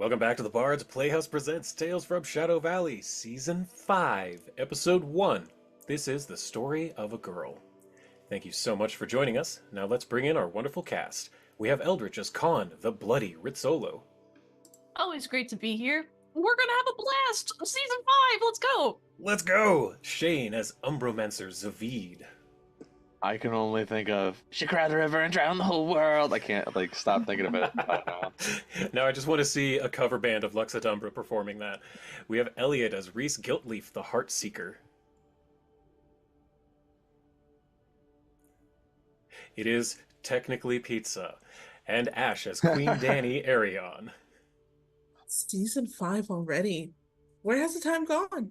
Welcome back to the Bard's Playhouse Presents Tales from Shadow Valley, Season 5, Episode 1. This is the story of a girl. Thank you so much for joining us. Now let's bring in our wonderful cast. We have Eldritch as Khan, the bloody Rizzolo. Always great to be here. We're gonna have a blast! Season 5, let's go! Let's go! Shane as Umbromancer Zavid. I can only think of she cried the river and drowned the whole world. I can't stop thinking about it now. Now I just want to see a cover band of Lux Et Umbra performing that. We have Elliot as Reese Guiltleaf, the Heartseeker. It is technically pizza. And Ash as Queen Dani Arion. Season 5 already. Where has the time gone?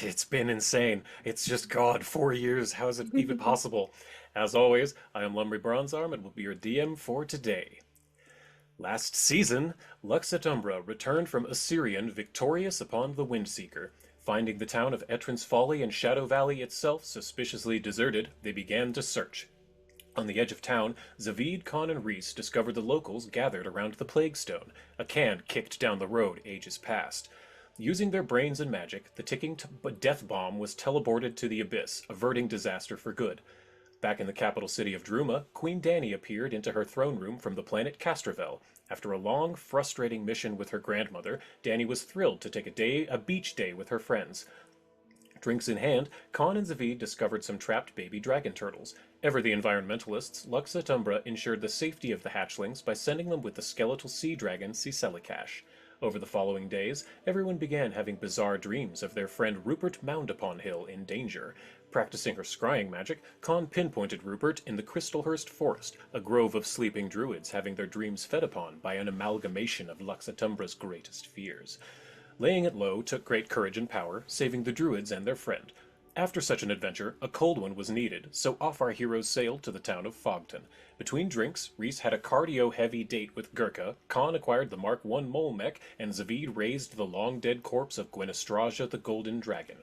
It's been insane. It's just God, 4 years. How is it even possible? As always, I am Lumry Bronzearm and will be your DM for today. Last season, Lux Et Umbra returned from Assyrian victorious upon the Windseeker. Finding the town of Etrin's Folly and Shadow Valley itself suspiciously deserted, they began to search. On the edge of town, Zavid, Khan, and Reese discovered the locals gathered around the Plague Stone, a can kicked down the road ages past. Using their brains and magic, the ticking death bomb was teleported to the abyss, averting disaster for good. Back in the capital city of Druma, Queen Dani appeared into her throne room from the planet Castrovel. After a long, frustrating mission with her grandmother, Dani was thrilled to take a beach day with her friends. Drinks in hand, Khan and Zavid discovered some trapped baby dragon turtles. Ever the environmentalists, Lux Et Umbra ensured the safety of the hatchlings by sending them with the skeletal sea dragon Ciselikash. Over the following days, everyone began having bizarre dreams of their friend Rupert Moundupon Hill in danger. Practicing her scrying magic, Khan pinpointed Rupert in the Crystalhurst Forest, a grove of sleeping druids having their dreams fed upon by an amalgamation of Lux Et Umbra's greatest fears. Laying it low took great courage and power, saving the druids and their friend. After such an adventure, a cold one was needed, so off our heroes sailed to the town of Fogton. Between drinks, Reese had a cardio-heavy date with Gurkha, Khan acquired the Mark I mole mech, and Zavid raised the long-dead corpse of Gwenestraja the Golden Dragon.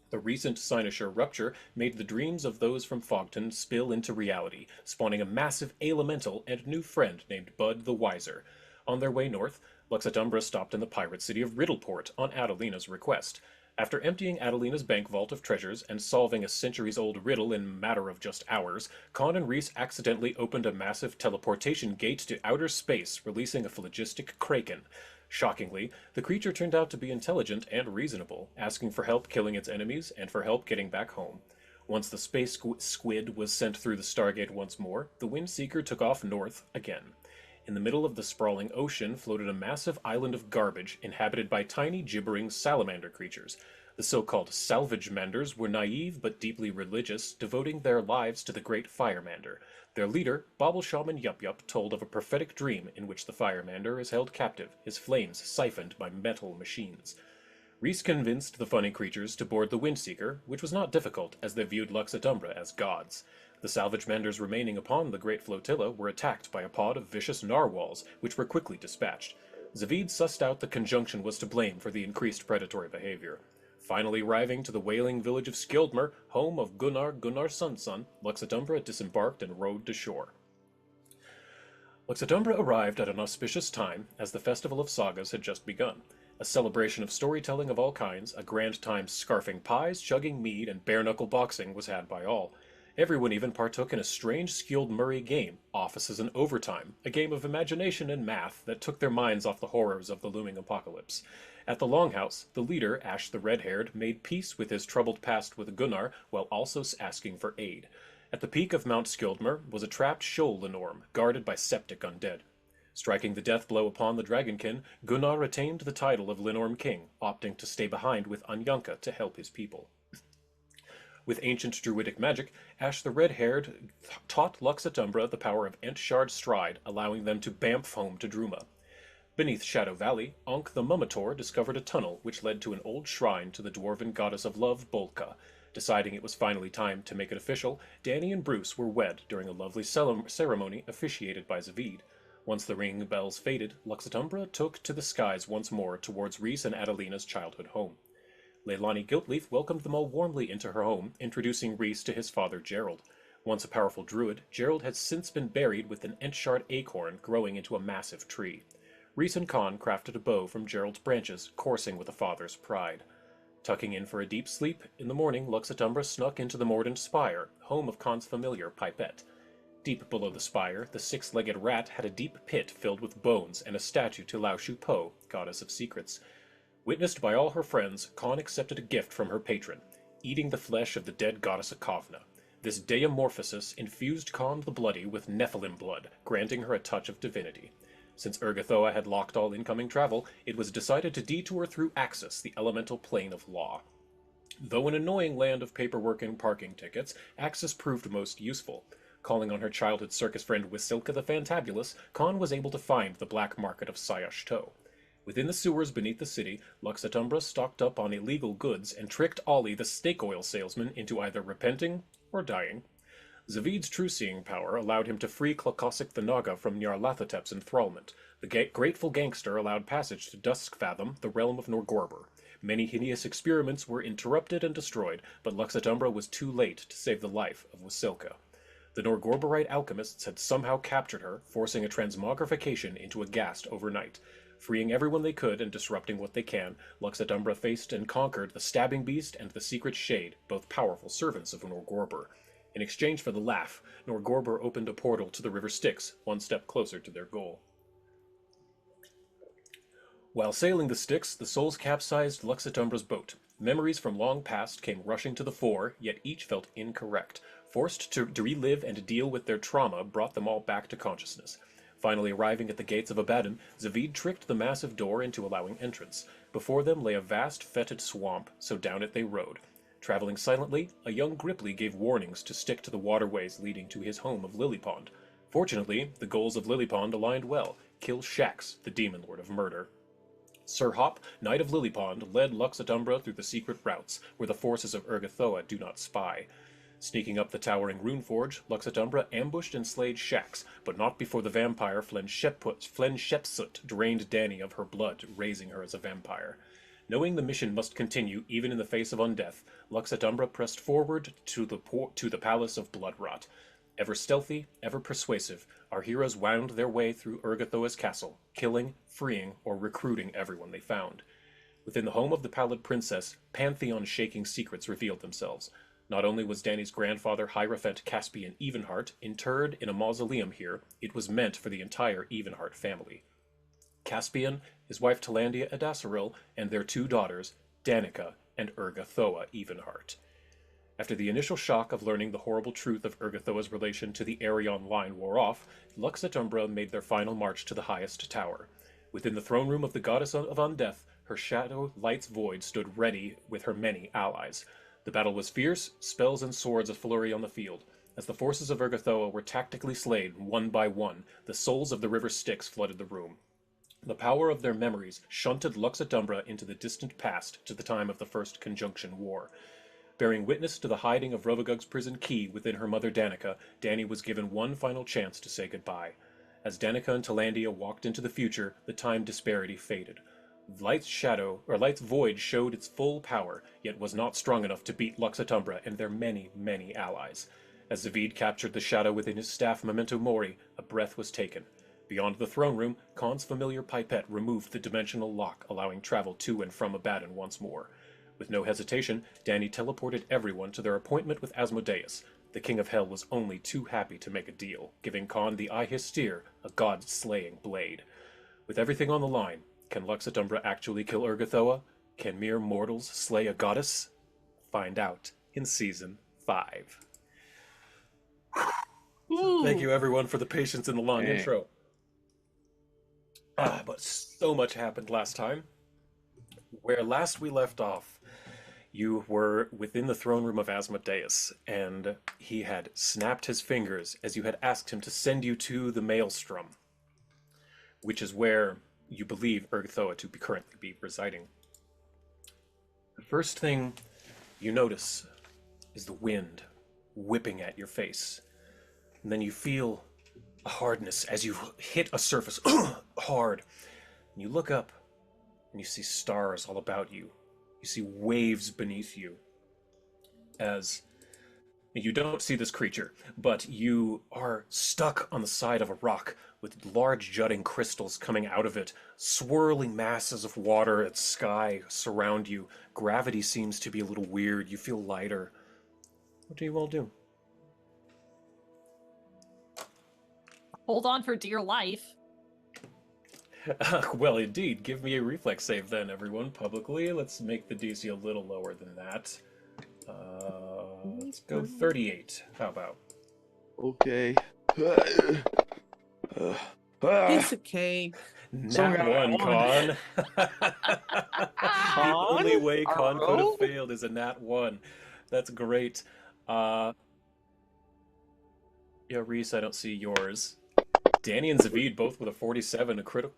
The recent cynosure rupture made the dreams of those from Fogton spill into reality, spawning a massive elemental and new friend named Bud the Wiser. On their way north, Lux Et Umbra stopped in the pirate city of Riddleport on Adelina's request. After emptying Adelina's bank vault of treasures and solving a centuries-old riddle in a matter of just hours, Khan and Reese accidentally opened a massive teleportation gate to outer space, releasing a phlogistic kraken. Shockingly, the creature turned out to be intelligent and reasonable, asking for help killing its enemies and for help getting back home. Once the space squid was sent through the Stargate once more, the Windseeker took off north again. In the middle of the sprawling ocean floated a massive island of garbage inhabited by tiny gibbering salamander creatures. The so-called salvagemanders were naive but deeply religious, devoting their lives to the great firemander. Their leader, Bobble Shaman Yup Yup, told of a prophetic dream in which the firemander is held captive, his flames siphoned by metal machines. Reese convinced the funny creatures to board the Windseeker, which was not difficult as they viewed Lux Et Umbra as gods. The salvagemanders remaining upon the great flotilla were attacked by a pod of vicious narwhals, which were quickly dispatched. Zavid sussed out the conjunction was to blame for the increased predatory behavior. Finally arriving to the whaling village of Skildmer, home of Gunnar Gunnarsson, Lux Et Umbra disembarked and rowed to shore. Lux Et Umbra arrived at an auspicious time, as the Festival of Sagas had just begun. A celebration of storytelling of all kinds, a grand time scarfing pies, chugging mead, and bare-knuckle boxing was had by all. Everyone even partook in a strange Skilled Murray game, Offices and Overtime, a game of imagination and math that took their minds off the horrors of the looming apocalypse. At the Longhouse, the leader, Ash the Red-Haired, made peace with his troubled past with Gunnar while also asking for aid. At the peak of Mount Skildmer was a trapped shoal Lenorm, guarded by septic undead. Striking the death blow upon the Dragonkin, Gunnar retained the title of Lenorm King, opting to stay behind with Anyanka to help his people. With ancient druidic magic, Ash the Red-Haired taught Lux Et Umbra the power of Entshard Stride, allowing them to bamf home to Druma. Beneath Shadow Valley, Ankh the Mummator discovered a tunnel which led to an old shrine to the dwarven goddess of love, Bolka. Deciding it was finally time to make it official, Dani and Bruce were wed during a lovely ceremony officiated by Zavid. Once the ringing bells faded, Lux Et Umbra took to the skies once more towards Reese and Adelina's childhood home. Leilani Guiltleaf welcomed them all warmly into her home, introducing Reese to his father Gerald. Once a powerful druid, Gerald has since been buried with an Entshard acorn growing into a massive tree. Reese and Con crafted a bow from Gerald's branches, coursing with a father's pride. Tucking in for a deep sleep, in the morning Lux Et Umbra snuck into the mordant spire, home of Con's familiar Pipette. Deep below the spire, the six-legged rat had a deep pit filled with bones and a statue to Lao Shu Po, goddess of secrets. Witnessed by all her friends, Con accepted a gift from her patron, eating the flesh of the dead goddess Akovna. This deomorphosis infused Con the Bloody with Nephilim blood, granting her a touch of divinity. Since Urgathoa had locked all incoming travel, it was decided to detour through Axis, the elemental plane of law. Though an annoying land of paperwork and parking tickets, Axis proved most useful. Calling on her childhood circus friend Wasilka the Fantabulous, Con was able to find the black market of Sayashto. Within the sewers beneath the city, Lux Et Umbra stocked up on illegal goods and tricked Ollie the snake oil salesman into either repenting or dying. Zavid's true-seeing power allowed him to free Klakosik the Naga from Nyarlathotep's enthrallment. The grateful gangster allowed passage to Duskfathom, the realm of Norgorber. Many hideous experiments were interrupted and destroyed, but Lux Et Umbra was too late to save the life of Wasilka. The Norgorberite alchemists had somehow captured her, forcing a transmogrification into a ghast overnight. Freeing everyone they could and disrupting what they can, Lux Et Umbra faced and conquered the Stabbing Beast and the Secret Shade, both powerful servants of Norgorber. In exchange for the laugh, Norgorber opened a portal to the River Styx, one step closer to their goal. While sailing the Styx, the souls capsized Lux Et Umbra's boat. Memories from long past came rushing to the fore, yet each felt incorrect. Forced to relive and deal with their trauma brought them all back to consciousness. Finally arriving at the gates of Abaddon, Zavid tricked the massive door into allowing entrance. Before them lay a vast, fetid swamp, so down it they rode. Traveling silently, a young Gripply gave warnings to stick to the waterways leading to his home of Lilypond. Fortunately, the goals of Lilypond aligned well: kill Shax, the demon lord of murder. Sir Hop, Knight of Lilypond, led Lux Et Umbra through the secret routes, where the forces of Urgathoa do not spy. Sneaking up the towering Runeforge, Lux Et Umbra ambushed and slayed Shax, but not before the vampire Flen Shepsut drained Dany of her blood, raising her as a vampire. Knowing the mission must continue even in the face of undeath, Lux Et Umbra pressed forward to the Palace of Bloodrot. Ever stealthy, ever persuasive, our heroes wound their way through Urgathoa's castle, killing, freeing, or recruiting everyone they found. Within the home of the Pallid Princess, pantheon-shaking secrets revealed themselves. Not only was Dany's grandfather Hierophant Caspian Evenheart interred in a mausoleum here, it was meant for the entire Evenheart family. Caspian, his wife Talandia Edasaril, and their two daughters, Danica and Urgathoa Evenheart. After the initial shock of learning the horrible truth of Urgathoa's relation to the Arion line wore off, Lux Et Umbra made their final march to the highest tower. Within the throne room of the goddess of undeath, her shadow Light's Void stood ready with her many allies. The battle was fierce, spells and swords a flurry on the field. As the forces of Urgathoa were tactically slain, one by one, the souls of the River Styx flooded the room. The power of their memories shunted Lux Et Umbra into the distant past to the time of the First Conjunction War. Bearing witness to the hiding of Rovagug's prison key within her mother Danica, Dany was given one final chance to say goodbye. As Danica and Talandia walked into the future, the time disparity faded. Light's Void showed its full power, yet was not strong enough to beat Lux Et Umbra and their many, many allies. As Zavid captured the shadow within his staff Memento Mori, a breath was taken. Beyond the throne room, Con's familiar Pipette removed the dimensional lock, allowing travel to and from Abaddon once more. With no hesitation, Dany teleported everyone to their appointment with Asmodeus. The King of Hell was only too happy to make a deal, giving Con the Eye-Hystere, a god-slaying blade. With everything on the line, can Lux Et Umbra actually kill Urgathoa? Can mere mortals slay a goddess? Find out in Season 5. Thank you everyone for the patience in the long intro. But so much happened last time. Where last we left off, you were within the throne room of Asmodeus, and he had snapped his fingers as you had asked him to send you to the Maelstrom, which is where you believe Urgathoa to currently be residing. The first thing you notice is the wind whipping at your face, and then you feel a hardness as you hit a surface hard, and you look up and you see stars all about you. You see waves beneath you as You don't see this creature, but you are stuck on the side of a rock with large jutting crystals coming out of it. Swirling masses of water and sky surround you. Gravity seems to be a little weird. You feel lighter. What do you all do? Hold on for dear life. Well, indeed. Give me a reflex save then, everyone, publicly. Let's make the DC a little lower than that. Let's go 38. How about? Okay. Piece of cake. Nat one, Con. The only way Con could have failed is a nat one. That's great. Yeah, Reese, I don't see yours. Danny and Zavid both with a 47, a critical.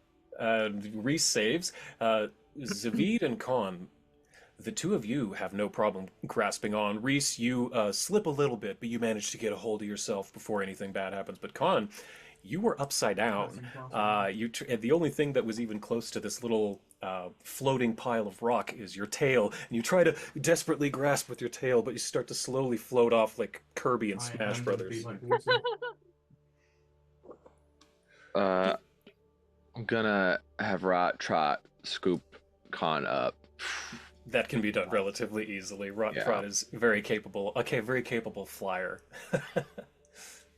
Reese saves. Zavid and Con, the two of you have no problem grasping on. Reese, you slip a little bit, but you manage to get a hold of yourself before anything bad happens. But Con, you were upside down. The only thing that was even close to this little floating pile of rock is your tail, and you try to desperately grasp with your tail, but you start to slowly float off like Kirby and Smash Brothers. I'm gonna have Rot Trot scoop Con up. That can be done relatively easily. Rot Trot is very capable. Okay, very capable flyer.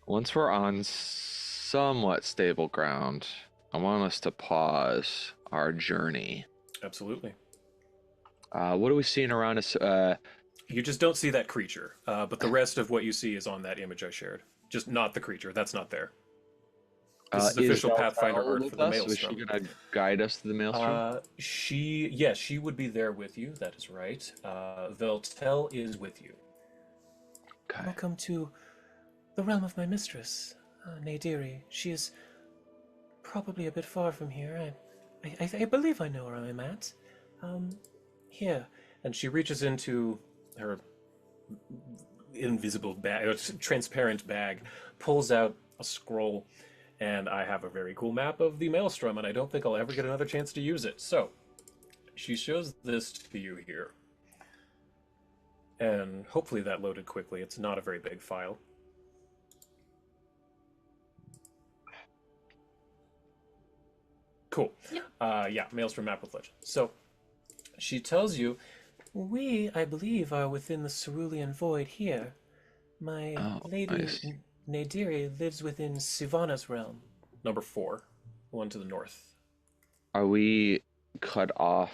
Once we're on somewhat stable ground, I want us to pause our journey. Absolutely. What are we seeing around us? You just don't see that creature, but the rest of what you see is on that image I shared. Just not the creature. That's not there. This is official Pathfinder Earth for the Maelstrom. Is she gonna guide us to the Maelstrom? She would be there with you. That is right. Veltel is with you. Okay. Welcome to the realm of my mistress, Nadiri. She is probably a bit far from here. I believe I know where I'm at. Here. And she reaches into her invisible bag, or transparent bag, pulls out a scroll, and I have a very cool map of the Maelstrom, and I don't think I'll ever get another chance to use it. So, she shows this to you here. And hopefully that loaded quickly. It's not a very big file. Cool. Yeah, Maelstrom map with legend. So, she tells you, We, I believe, are within the Cerulean Void here. My lady Nadiri lives within Sivana's realm. number 4, one to the north. Are we cut off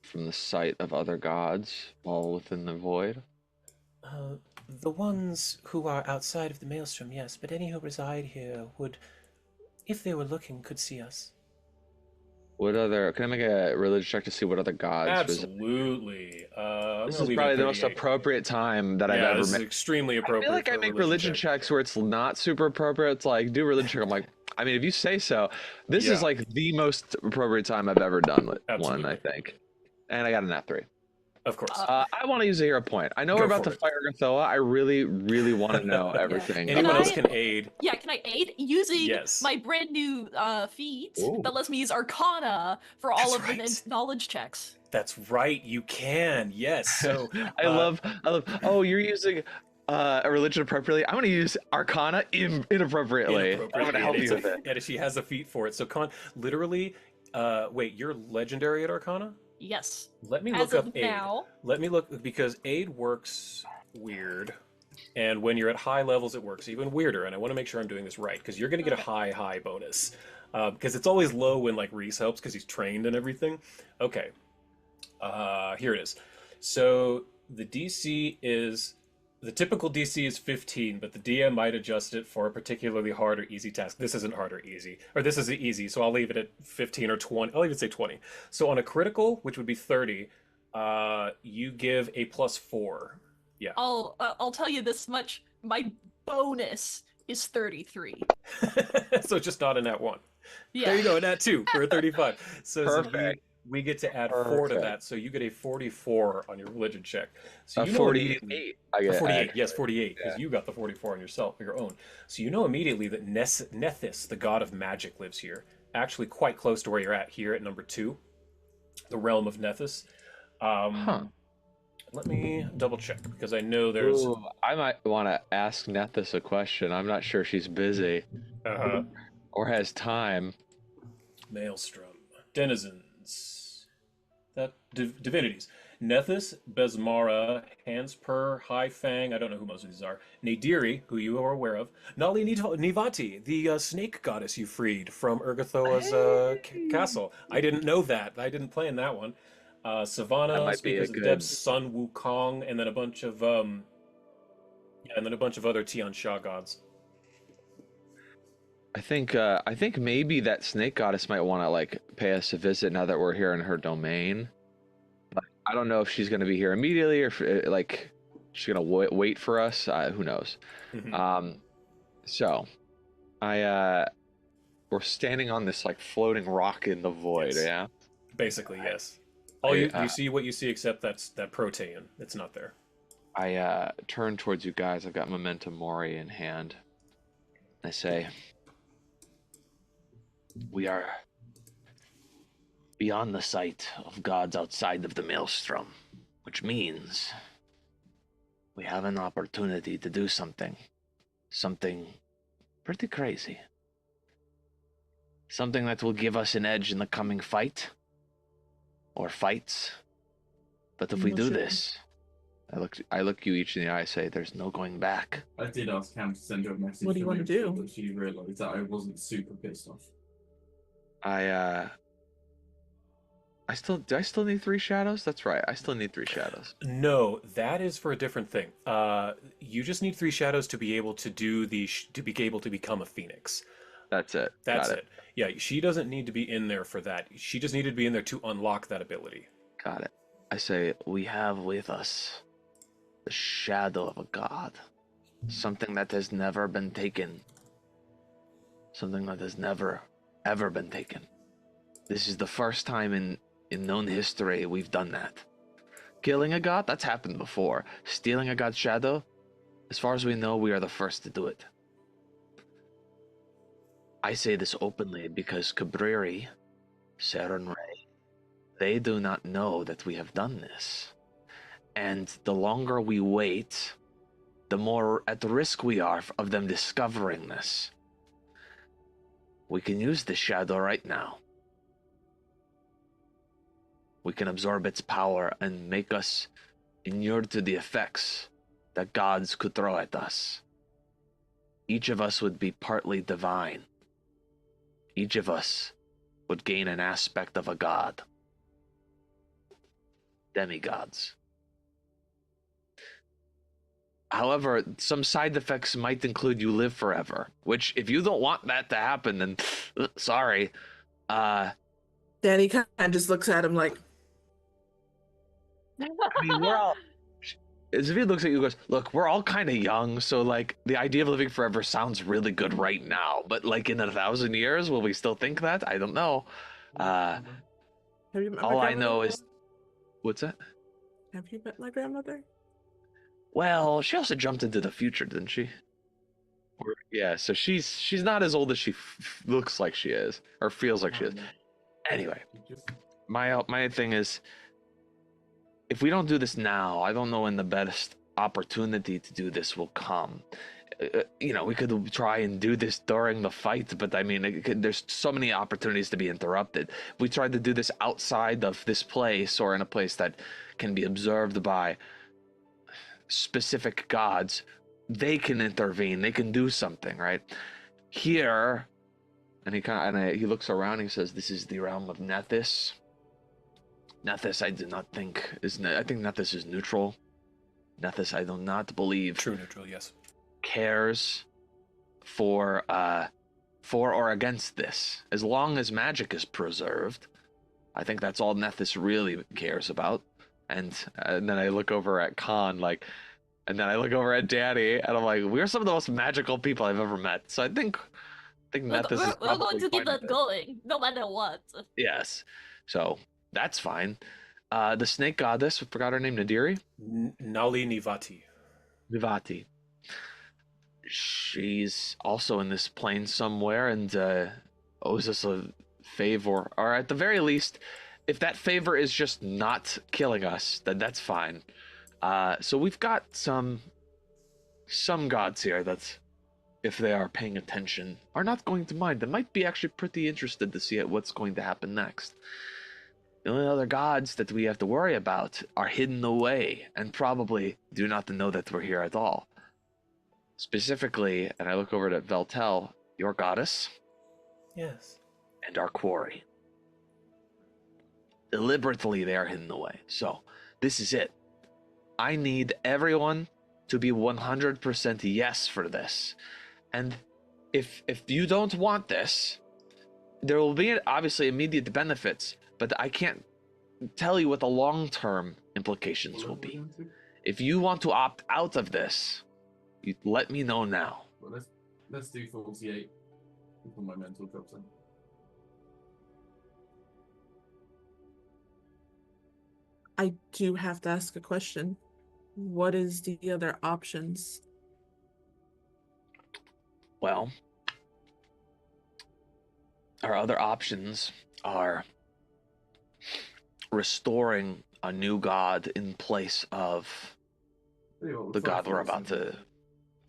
from the sight of other gods while within the void? The ones who are outside of the Maelstrom, yes, but any who reside here would, if they were looking, could see us. What other? Can I make a religion check to see what other gods? Absolutely. This is probably the most appropriate time that I've ever made. Extremely appropriate. I feel like I make religion checks where it's not super appropriate. It's like do religion check. I'm like, I mean, if you say so. This is like the most appropriate time I've ever done with one, I think. And I got a nat 3. Of course. I want to use a hero point. I know we're about to fire Gathoa. I really, really want to know everything. Anyone else can aid. Yeah, can I aid using my brand new feat that lets me use Arcana for all of the knowledge checks? That's right, you can. Yes. So I love. Oh, you're using a religion appropriately. I'm going to use Arcana inappropriately. I'm going to help you with it. And she has a feat for it. So literally, wait, you're legendary at Arcana? Yes. Let me look up aid. Now. Let me look, because aid works weird. And when you're at high levels, it works even weirder. And I want to make sure I'm doing this right, because you're going to get a high bonus. Because it's always low when like Reese helps, because he's trained and everything. Okay. Here it is. So the DC is, the typical DC is 15, but the DM might adjust it for a particularly hard or easy task. This isn't hard or easy, or this isn't easy, so I'll leave it at 15 or 20. I'll even say 20. So on a critical, which would be 30, you give a +4. Yeah. I'll tell you this much. My bonus is 33. So just not a nat 1. Yeah. There you go, a nat 2 for a 35. So perfect. We get to add 4 to that, so you get a 44 on your religion check. So you know 48. I get 48. Yes, 48, because you got the 44 on your own. So you know immediately that Nethys, the god of magic, lives here. Actually, quite close to where you're at here at number 2, the realm of Nethys. Let me double check because I know there's. Ooh, I might want to ask Nethys a question. I'm not sure she's busy or has time. Maelstrom. Denizens. That divinities. Nethys, Besmara, Hanspur, High Fang, I don't know who most of these are. Nadiri, who you are aware of. Nali Nivati, the snake goddess you freed from Urgathoa's castle. I didn't know that. I didn't play in that one. That Savannah, might be a Speakers of the good. Depths, Sun Wukong, and then a bunch of other Tian Sha gods. I think maybe that snake goddess might want to like pay us a visit now that we're here in her domain. But I don't know if she's going to be here immediately or if, like she's going to wait for us. Who knows? So we're standing on this like floating rock in the void. Yes. Yeah. Basically, yes. You see what you see, except that protean. It's not there. I turn towards you guys. I've got Memento Mori in hand. I say, we are beyond the sight of gods outside of the Maelstrom, which means we have an opportunity to do something pretty crazy. Something that will give us an edge in the coming fight, or fights. But if we do this, I look you each in the eye, say, there's no going back. I did ask Cam to send you a message. What do you want to do? But she realised that I wasn't super pissed off. Do I still need 3 shadows? That's right, I still need 3 shadows. No, that is for a different thing. You just need 3 shadows to be able to do to be able to become a phoenix. That's it. That's it. Yeah, she doesn't need to be in there for that. She just needed to be in there to unlock that ability. Got it. I say, we have with us the shadow of a god. Something that has never been taken. Something that has never, ever been taken. This is the first time in known history we've done that. Killing a god, that's happened before. Stealing a god's shadow, as far as we know, we are the first to do it. I say this openly because Cabriri, Seren Ray, they do not know that we have done this. And the longer we wait, the more at risk we are of them discovering this. We can use the shadow right now. We can absorb its power and make us inured to the effects that gods could throw at us. Each of us would be partly divine. Each of us would gain an aspect of a god. Demigods. However, some side effects might include you live forever, which if you don't want that to happen, then sorry. Danny kind of just looks at him like, I mean, we're all... Zvi looks at you and goes, look, we're all kind of young, so like the idea of living forever sounds really good right now, but like in 1,000 years, will we still think that? I don't know. have you met All my I know is... What's that? Have you met my grandmother? Well, she also jumped into the future, didn't she? Yeah, so she's not as old as she looks like she is, or feels like she is. Anyway, my thing is, if we don't do this now, I don't know when the best opportunity to do this will come. We could try and do this during the fight, but I mean, there's so many opportunities to be interrupted. If we tried to do this outside of this place or in a place that can be observed by specific gods, they can intervene. They can do something, right? Here, and he looks around. And he says, "This is the realm of Nethys. Nethys, I do not think I think Nethys is neutral. Nethys, I do not believe True neutral, yes. cares for or against this. As long as magic is preserved, I think that's all Nethys really cares about." And then I look over at Khan, and then I look over at Danny, and I'm like, we're some of the most magical people I've ever met. So I think Nethys is we're going probably to keep fine with that it. going, no matter what. Yes. So that's fine. The snake goddess, I forgot her name, Nadiri? Nali Nivati. Vivati. She's also in this plane somewhere and owes us a favor. Or at the very least, if that favor is just not killing us, then that's fine. So we've got some gods here that, if they are paying attention, are not going to mind. They might be actually pretty interested to see what's going to happen next. The only other gods that we have to worry about are hidden away and probably do not know that we're here at all. Specifically, and I look over at Veltel, your goddess. Yes. And our quarry. Deliberately, they are hidden away. So, this is it. I need everyone to be 100% yes for this. And if you don't want this, there will be obviously immediate benefits, but I can't tell you what the long-term implications will be. If you want to opt out of this, you let me know now. Well, let's do 48 before my mental drops in. I do have to ask a question. What is the other options? Well, our other options are restoring a new god in place of the god we're about to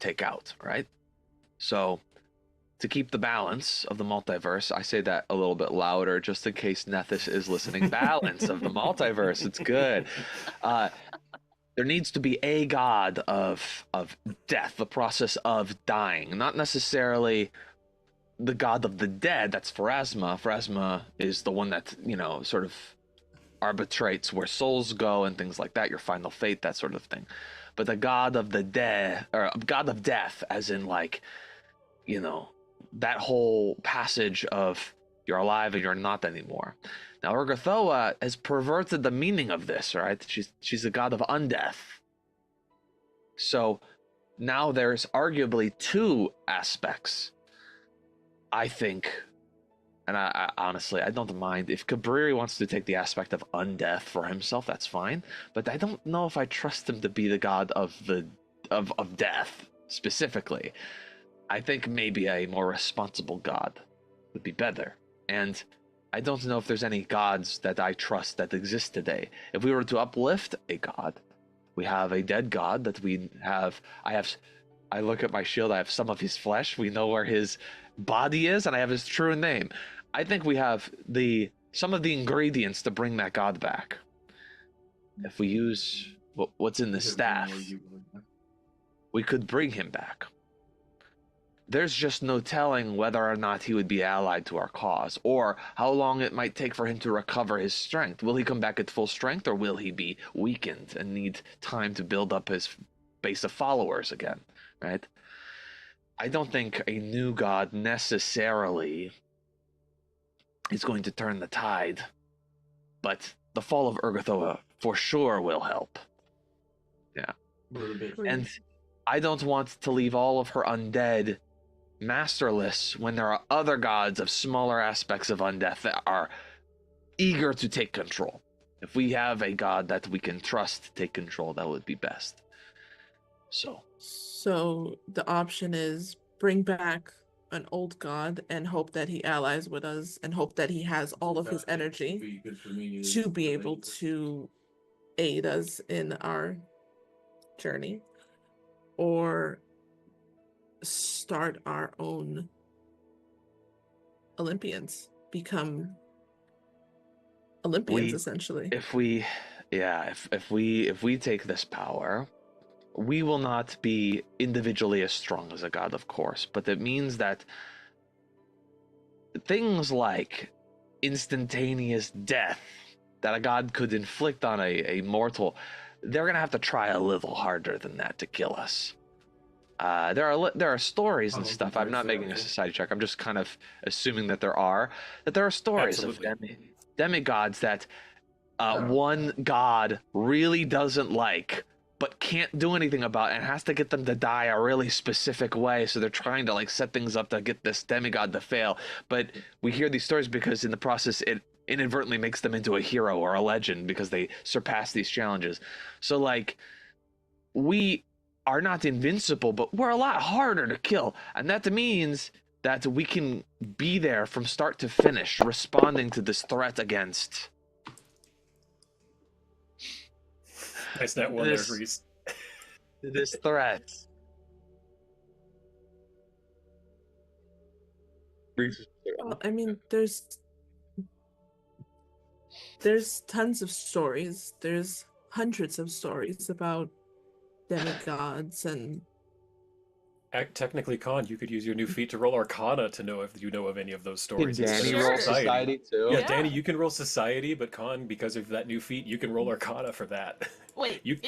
take out, right? So, to keep the balance of the multiverse, I say that a little bit louder just in case Nethys is listening. Balance of the multiverse, it's good. There needs to be a god of death, the process of dying, not necessarily the god of the dead. That's Pharasma. Pharasma is the one that, sort of arbitrates where souls go and things like that, your final fate, that sort of thing. But the god of the dead, or god of death, as in that whole passage of you're alive and you're not anymore. Now, Urgathoa has perverted the meaning of this, right? She's the god of undeath. So now there's arguably two aspects, I think, and I honestly, I don't mind. If Cabriri wants to take the aspect of undeath for himself, that's fine. But I don't know if I trust him to be the god of death, specifically. I think maybe a more responsible god would be better. And I don't know if there's any gods that I trust that exist today. If we were to uplift a god, we have a dead god that we have. I look at my shield, I have some of his flesh. We know where his body is, and I have his true name. I think we have some of the ingredients to bring that god back. If we use what's in the staff, we could bring him back. There's just no telling whether or not he would be allied to our cause, or how long it might take for him to recover his strength. Will he come back at full strength, or will he be weakened and need time to build up his base of followers again, right? I don't think a new god necessarily is going to turn the tide, but the fall of Urgathoa for sure will help. Yeah. And I don't want to leave all of her undead masterless when there are other gods of smaller aspects of undeath that are eager to take control. If we have a god that we can trust to take control, that would be best. So the option is bring back an old god and hope that he allies with us and hope that he has all of his energy to be able to aid us in our journey, or start our own Olympians, become Olympians essentially. If we take this power, we will not be individually as strong as a god, of course, but it means that things like instantaneous death that a god could inflict on a mortal, they're gonna have to try a little harder than that to kill us. There are stories and stuff. I'm not making a society check. I'm just kind of assuming that there are stories of demigods that one god really doesn't like, but can't do anything about, and has to get them to die a really specific way. So they're trying to set things up to get this demigod to fail. But we hear these stories because in the process it inadvertently makes them into a hero or a legend because they surpass these challenges. So we are not invincible, but we're a lot harder to kill. And that means that we can be there from start to finish, responding to this threat against Nice net one there, This- Reese. This threat. Well, I mean, there's tons of stories. There's hundreds of stories about demigods and Technically, Con, you could use your new feat to roll Arcana to know if you know of any of those Can stories. instead Danny of roll Sure. society too? Yeah, Yeah. Danny, you can roll Society, but Con, because of that new feat, you can roll Arcana for that. Wait, You-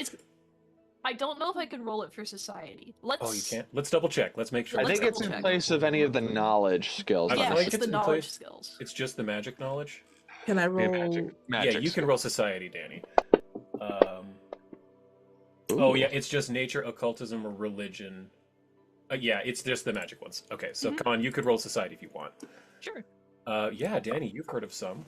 I don't know if I can roll it for society. Let's. Oh, you can't? Let's double check. Let's make sure. I Let's think it's in double-check. place of any of the knowledge skills. I Yeah, feel it's like just it's the in knowledge place- skills. It's just the magic knowledge? can I Yeah, roll? magic Yeah, you can skill. roll Society, Danny. Oh, yeah, it's just nature, occultism, or religion. Yeah, it's just the magic ones. Okay, so Mhm. Con, you could roll Society if you want. Sure. Yeah, Danny, you've heard of some.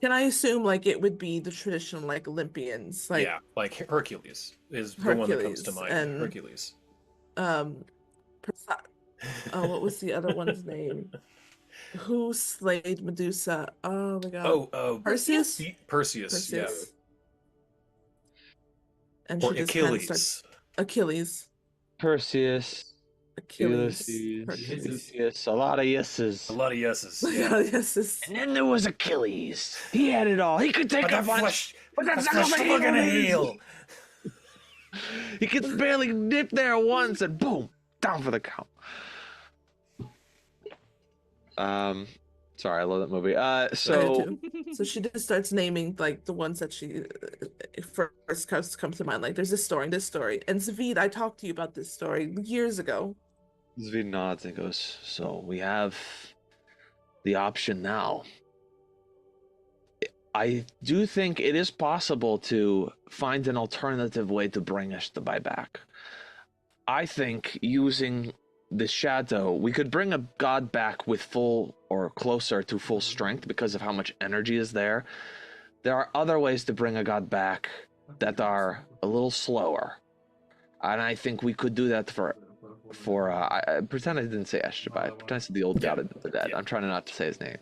Can I assume like it would be the traditional like Olympians, like Yeah, like Hercules is the one that comes to Hercules mind. and- Hercules. Perse- oh, what was the other one's name? Who slayed Medusa? Oh my god. Perseus? Perseus, yeah. Perseus. And Or she just kind of Achilles. starts Achilles. Perseus, Achilles. Ulysses, Hercules. yes, a lot of yeses. A lot of yeses. Yeah. Yes, it's- And then there was Achilles. He had it all. He could take But a that punch, flesh, but that's that not flesh what still gonna heal. heal. He could barely dip there once, and boom, down for the count. Sorry, I love that movie. I So do too. So she just starts naming like the ones that she first comes to mind. Like there's this story, and Zavid, I talked to you about this story years ago. Zvi nods and goes, so we have the option now. I do think it is possible to find an alternative way to bring Estebai back. I think using the shadow, we could bring a god back with full or closer to full strength because of how much energy is there. There are other ways to bring a god back that are a little slower. And I think we could do that for I pretend I didn't say Estebai. I pretend I said the old god of the dead. Yeah. I'm trying not to say his name.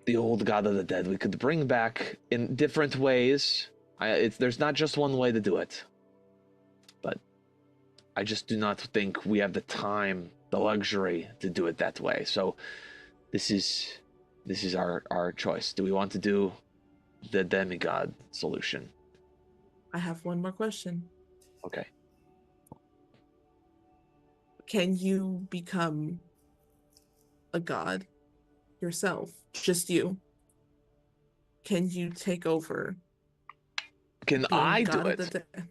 The old god of the dead we could bring back in different ways. There's not just one way to do it. But I just do not think we have the time, the luxury to do it that way. So this is our choice. Do we want to do the demigod solution? I have one more question. Okay. Can you become a god yourself? Just you? Can you take over? Can being I god do of the it? dead?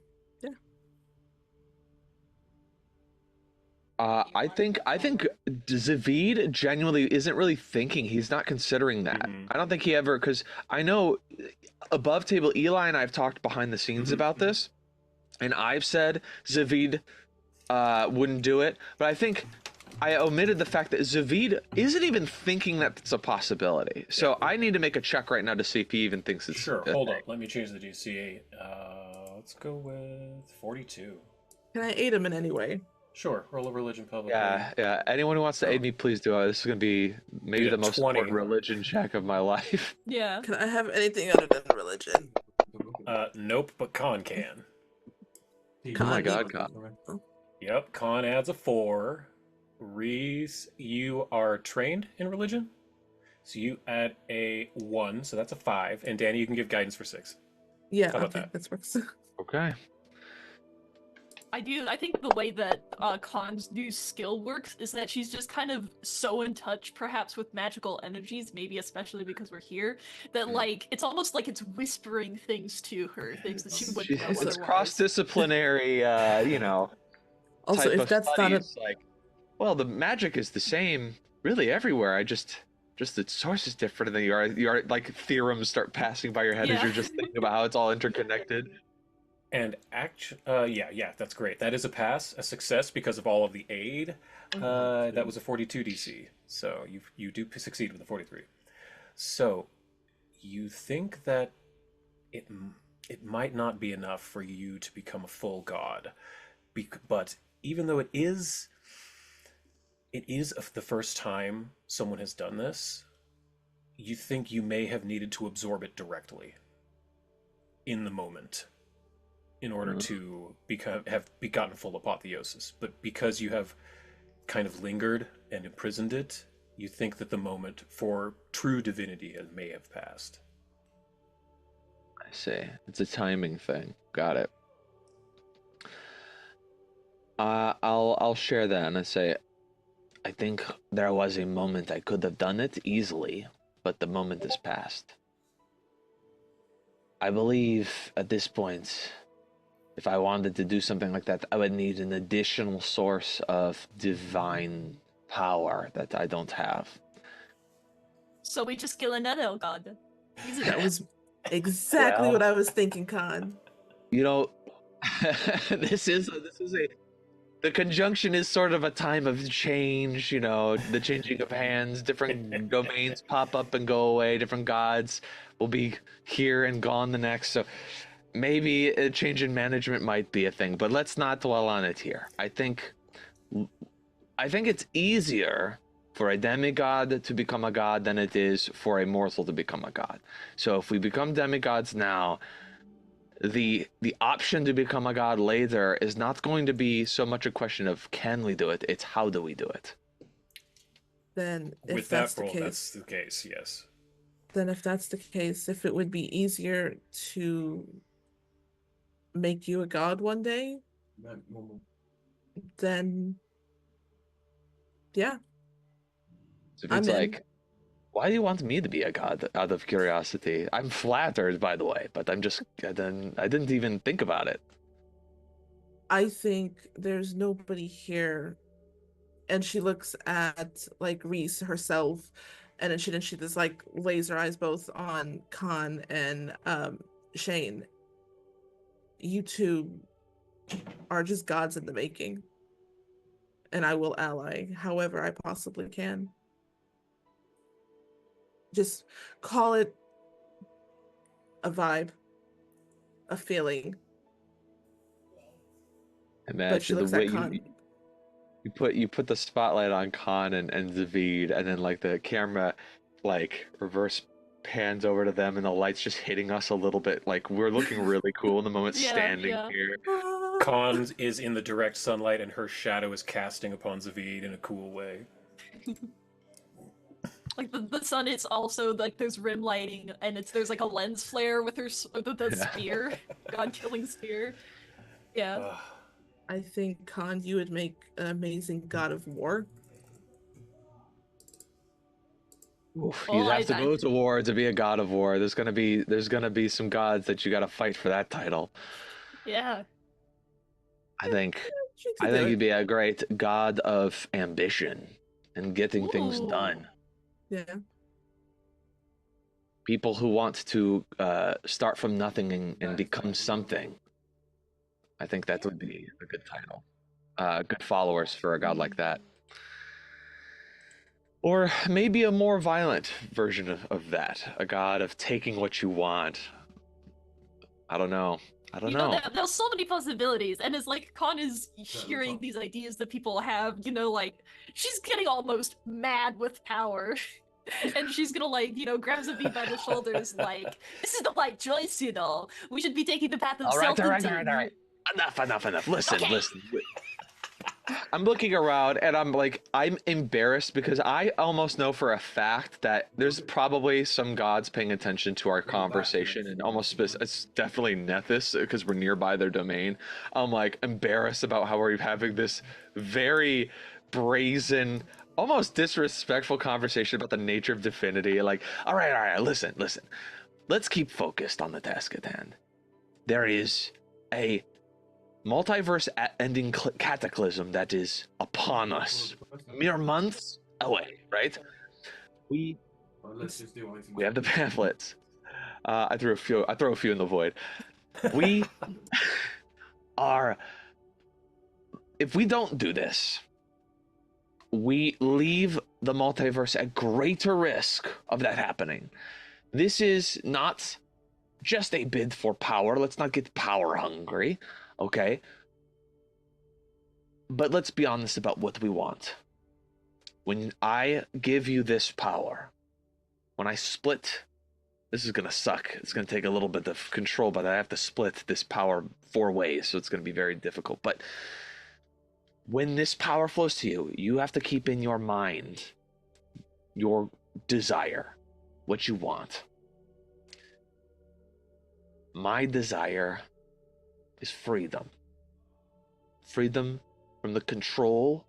I think Zavid genuinely isn't really thinking. He's not considering that. Mhm. I don't think he ever, because I know above table Eli and I've talked behind the scenes about this, and I've said Zavid wouldn't do it, but I think I omitted the fact that Zavid isn't even thinking that it's a possibility. So I need to make a check right now to see if he even thinks it's Sure, a hold thing. up. Let me change the DC. Let's go with 42. Can I aid him in any way? Sure, roll a religion publicly. Yeah. Anyone who wants to aid me, please do it. This is gonna be maybe Yeah, the most 20. important religion check of my life. Yeah. Can I have anything other than religion? Nope, but Con can. Oh my Con, god, God. Yep, Con adds a 4. Reese, you are trained in religion? So you add a 1, so that's a 5. And Danny, you can give guidance for 6. Yeah, How about okay, that? that works. Okay. I think the way that Khan's new skill works is that she's just kind of so in touch, perhaps, with magical energies, maybe especially because we're here, that like it's almost like it's whispering things to her, things that she wouldn't know It's otherwise. cross-disciplinary, Also, type if of that's not a studies. Like, well, the magic is the same, really everywhere. I just the source is different than you are like theorems start passing by your head as Yeah. you're just thinking about how it's all interconnected. And yeah, that's great. That is a pass, a success because of all of the aid. That was a 42 DC, so you do succeed with a 43. So you think that it might not be enough for you to become a full god, but even though it is the first time someone has done this, you think you may have needed to absorb it directly in the moment in order to have begotten full apotheosis. But because you have kind of lingered and imprisoned it, you think that the moment for true divinity may have passed. I see. It's a timing thing. Got it. I'll share that and I say, I think there was a moment I could have done it easily, but the moment is past. I believe at this point, if I wanted to do something like that, I would need an additional source of divine power that I don't have. So we just kill another god. Easy. That was exactly Well- what I was thinking, Khan. You know, this is a the conjunction is sort of a time of change, you know, the changing of hands, different domains pop up and go away, different gods will be here and gone the next. So maybe a change in management might be a thing, but let's not dwell on it here. I think it's easier for a demigod to become a god than it is for a mortal to become a god. So if we become demigods now, the option to become a god later is not going to be so much a question of can we do it, it's how do we do it. Then if With that's that the role, case, that's the case, yes. then if that's the case, if it would be easier to make you a god one day, then yeah, So if I'm it's in. like, why do you want me to be a god? Out of curiosity, I'm flattered, by the way, but I didn't even think about it. I think there's nobody here. And she looks at like Reese herself, and then she just like laser eyes both on Khan and Shane. You two are just gods in the making, and I will ally however I possibly can. Just call it a vibe, a feeling. But she Imagine the looks way at Khan. you put the spotlight on Khan and Zavid, and then like the camera like reverse pans over to them, and the lights just hitting us a little bit. Like we're looking really cool in the moment, Yeah, standing yeah. here. Khan is in the direct sunlight, and her shadow is casting upon Zavid in a cool way. Like the sun is also like there's rim lighting, and there's like a lens flare with the Yeah. spear, god killing spear. Yeah. Ugh. I think Khan, you would make an amazing god of war. Oof, Well, you'd have to I- go to war to be a god of war. There's gonna be some gods that you gotta fight for that title. Yeah. I think She could do you'd it. be a great god of ambition and getting things Ooh. done. Yeah. People who want to start from nothing and become something. I think that would be a good title. Good followers for a god like that. Or maybe a more violent version of that. A god of taking what you want. I don't know. You know, there's so many possibilities, and it's like Khan is hearing these ideas that people have, you know, like she's getting almost mad with power. And she's gonna like, you know, grab Zavid by the shoulders, like, this is the right choice, you know. We should be taking the path of All right. self-containment. Enough. Listen. Okay. I'm looking around and I'm embarrassed because I almost know for a fact that there's probably some gods paying attention to our conversation, and it's definitely Nethys because we're nearby their domain. I'm like embarrassed about how we're having this very brazen, almost disrespectful conversation about the nature of divinity. Like, all right, listen. Let's keep focused on the task at hand. There is a multiverse ending cataclysm that is upon us, mere months away, right? We have the pamphlets. I throw a few in the void. We are, if we don't do this, we leave the multiverse at greater risk of that happening. This is not just a bid for power. Let's not get power hungry. Okay. But let's be honest about what we want. When I give you this power, when I split, this is gonna suck. It's gonna take a little bit of control, but I have to split this power 4 ways, so it's gonna be very difficult. But when this power flows to you, you have to keep in your mind your desire, what you want. My desire is freedom. Freedom from the control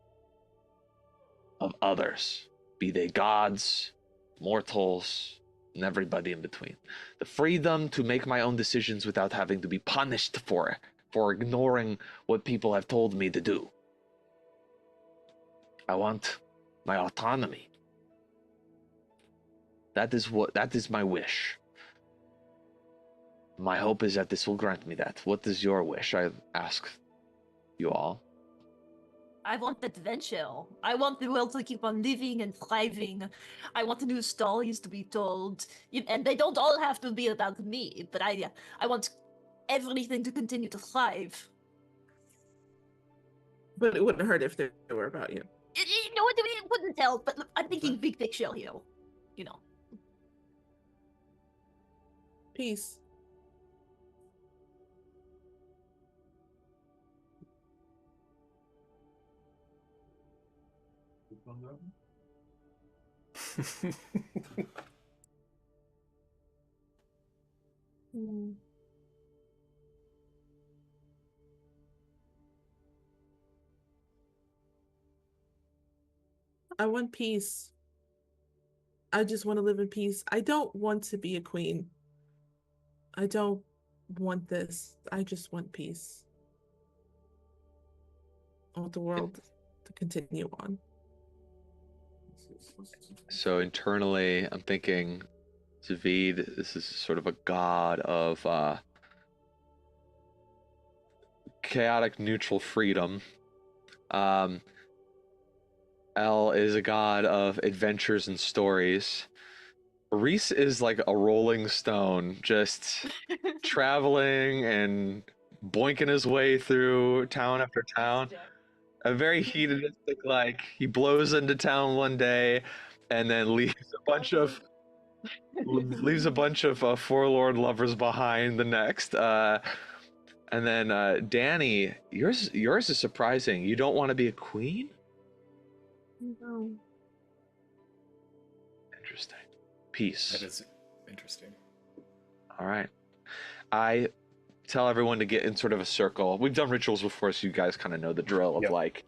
of others, be they gods, mortals, and everybody in between. The freedom to make my own decisions without having to be punished for ignoring what people have told me to do. I want my autonomy. That is my wish. My hope is that this will grant me that. What is your wish? I ask you all. I want adventure. I want the world to keep on living and thriving. I want the new stories to be told. And they don't all have to be about me, but I want everything to continue to thrive. But it wouldn't hurt if they were about you. You know what? It wouldn't help, but I'm thinking big picture here. You know. Peace. Mm. I want peace. I just want to live in peace. I don't want to be a queen. I don't want this. I just want peace. I want the world to continue on. So internally, I'm thinking, Zavid, this is sort of a god of chaotic neutral freedom. El is a god of adventures and stories. Reese is like a rolling stone, just traveling and boinking his way through town after town. A very hedonistic, like, he blows into town one day and then leaves a bunch of forlorn lovers behind the next. And then Danny, yours is surprising. You don't want to be a queen? No. Interesting. Peace. That is interesting. All right. I tell everyone to get in sort of a circle. We've done rituals before, so you guys kind of know the drill of like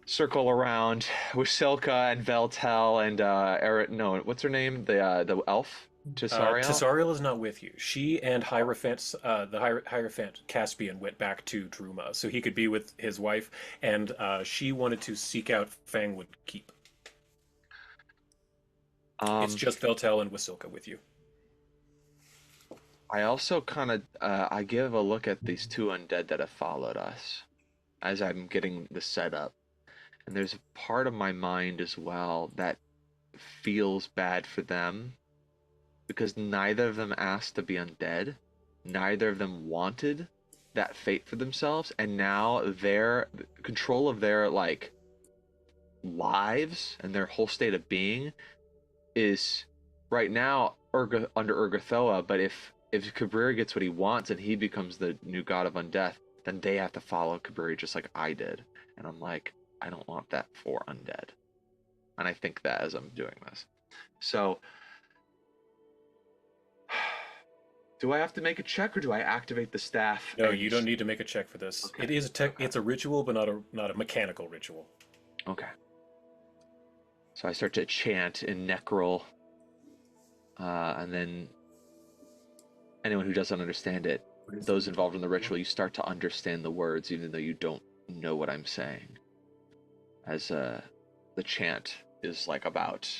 circle around with Silka and Veltel and Eric. No, what's her name? The elf. Tisariel? Tisariel is not with you. She and Hierophant, the Hierophant Caspian, went back to Druma, so he could be with his wife, and she wanted to seek out Fangwood Keep. It's just Veltel and Wasilka with you. I also kind of I give a look at these 2 undead that have followed us as I'm getting the setup, and there's a part of my mind as well that feels bad for them because neither of them asked to be undead, neither of them wanted that fate for themselves, and now their control of their like lives and their whole state of being is right now under Urgathoa, but if Cabrera gets what he wants and he becomes the new god of undeath, then they have to follow Cabrera just like I did. And I'm like, I don't want that for undead. And I think that as I'm doing this. So do I have to make a check or do I activate the staff? No, you don't need to make a check for this. Okay. It is it's a ritual, but not a mechanical ritual. Okay. So I start to chant in Necrol, and then anyone who doesn't understand it, those involved in the ritual, you start to understand the words even though you don't know what I'm saying. As the chant is like about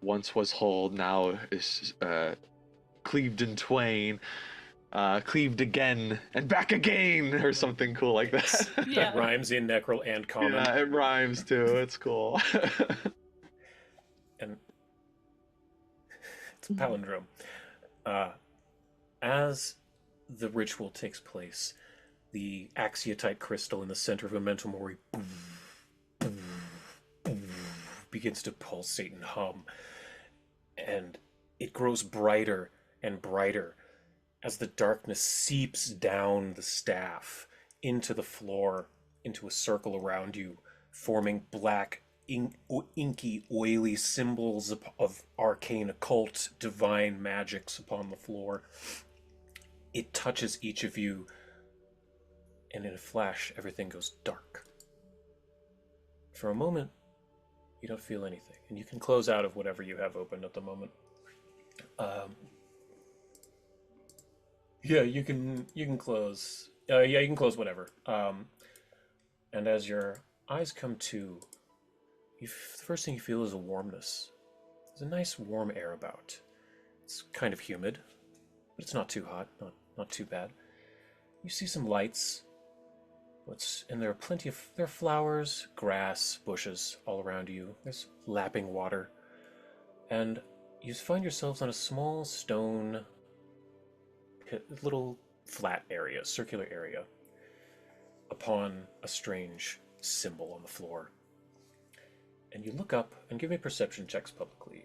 once was whole, now is cleaved in twain, cleaved again and back again, or something cool like that. Yeah. It rhymes in Necrol and Common. Yeah, it rhymes too. It's cool. And it's a palindrome. As the ritual takes place, the axiotite crystal in the center of Memento Mori begins to pulsate and hum, and it grows brighter and brighter as the darkness seeps down the staff into the floor, into a circle around you, forming black, inky, oily symbols of arcane occult, divine magics upon the floor. It touches each of you, and in a flash, everything goes dark. For a moment, you don't feel anything, and you can close out of whatever you have open at the moment. Yeah, you can close. Yeah, you can close whatever. And as your eyes come to, the first thing you feel is a warmness. There's a nice warm air about. It's kind of humid, but it's not too hot, not too bad. You see some lights. And there are flowers, grass, bushes all around you. There's lapping water. And you find yourselves on a small stone, little flat area, circular area, upon a strange symbol on the floor. And you look up and give me perception checks publicly.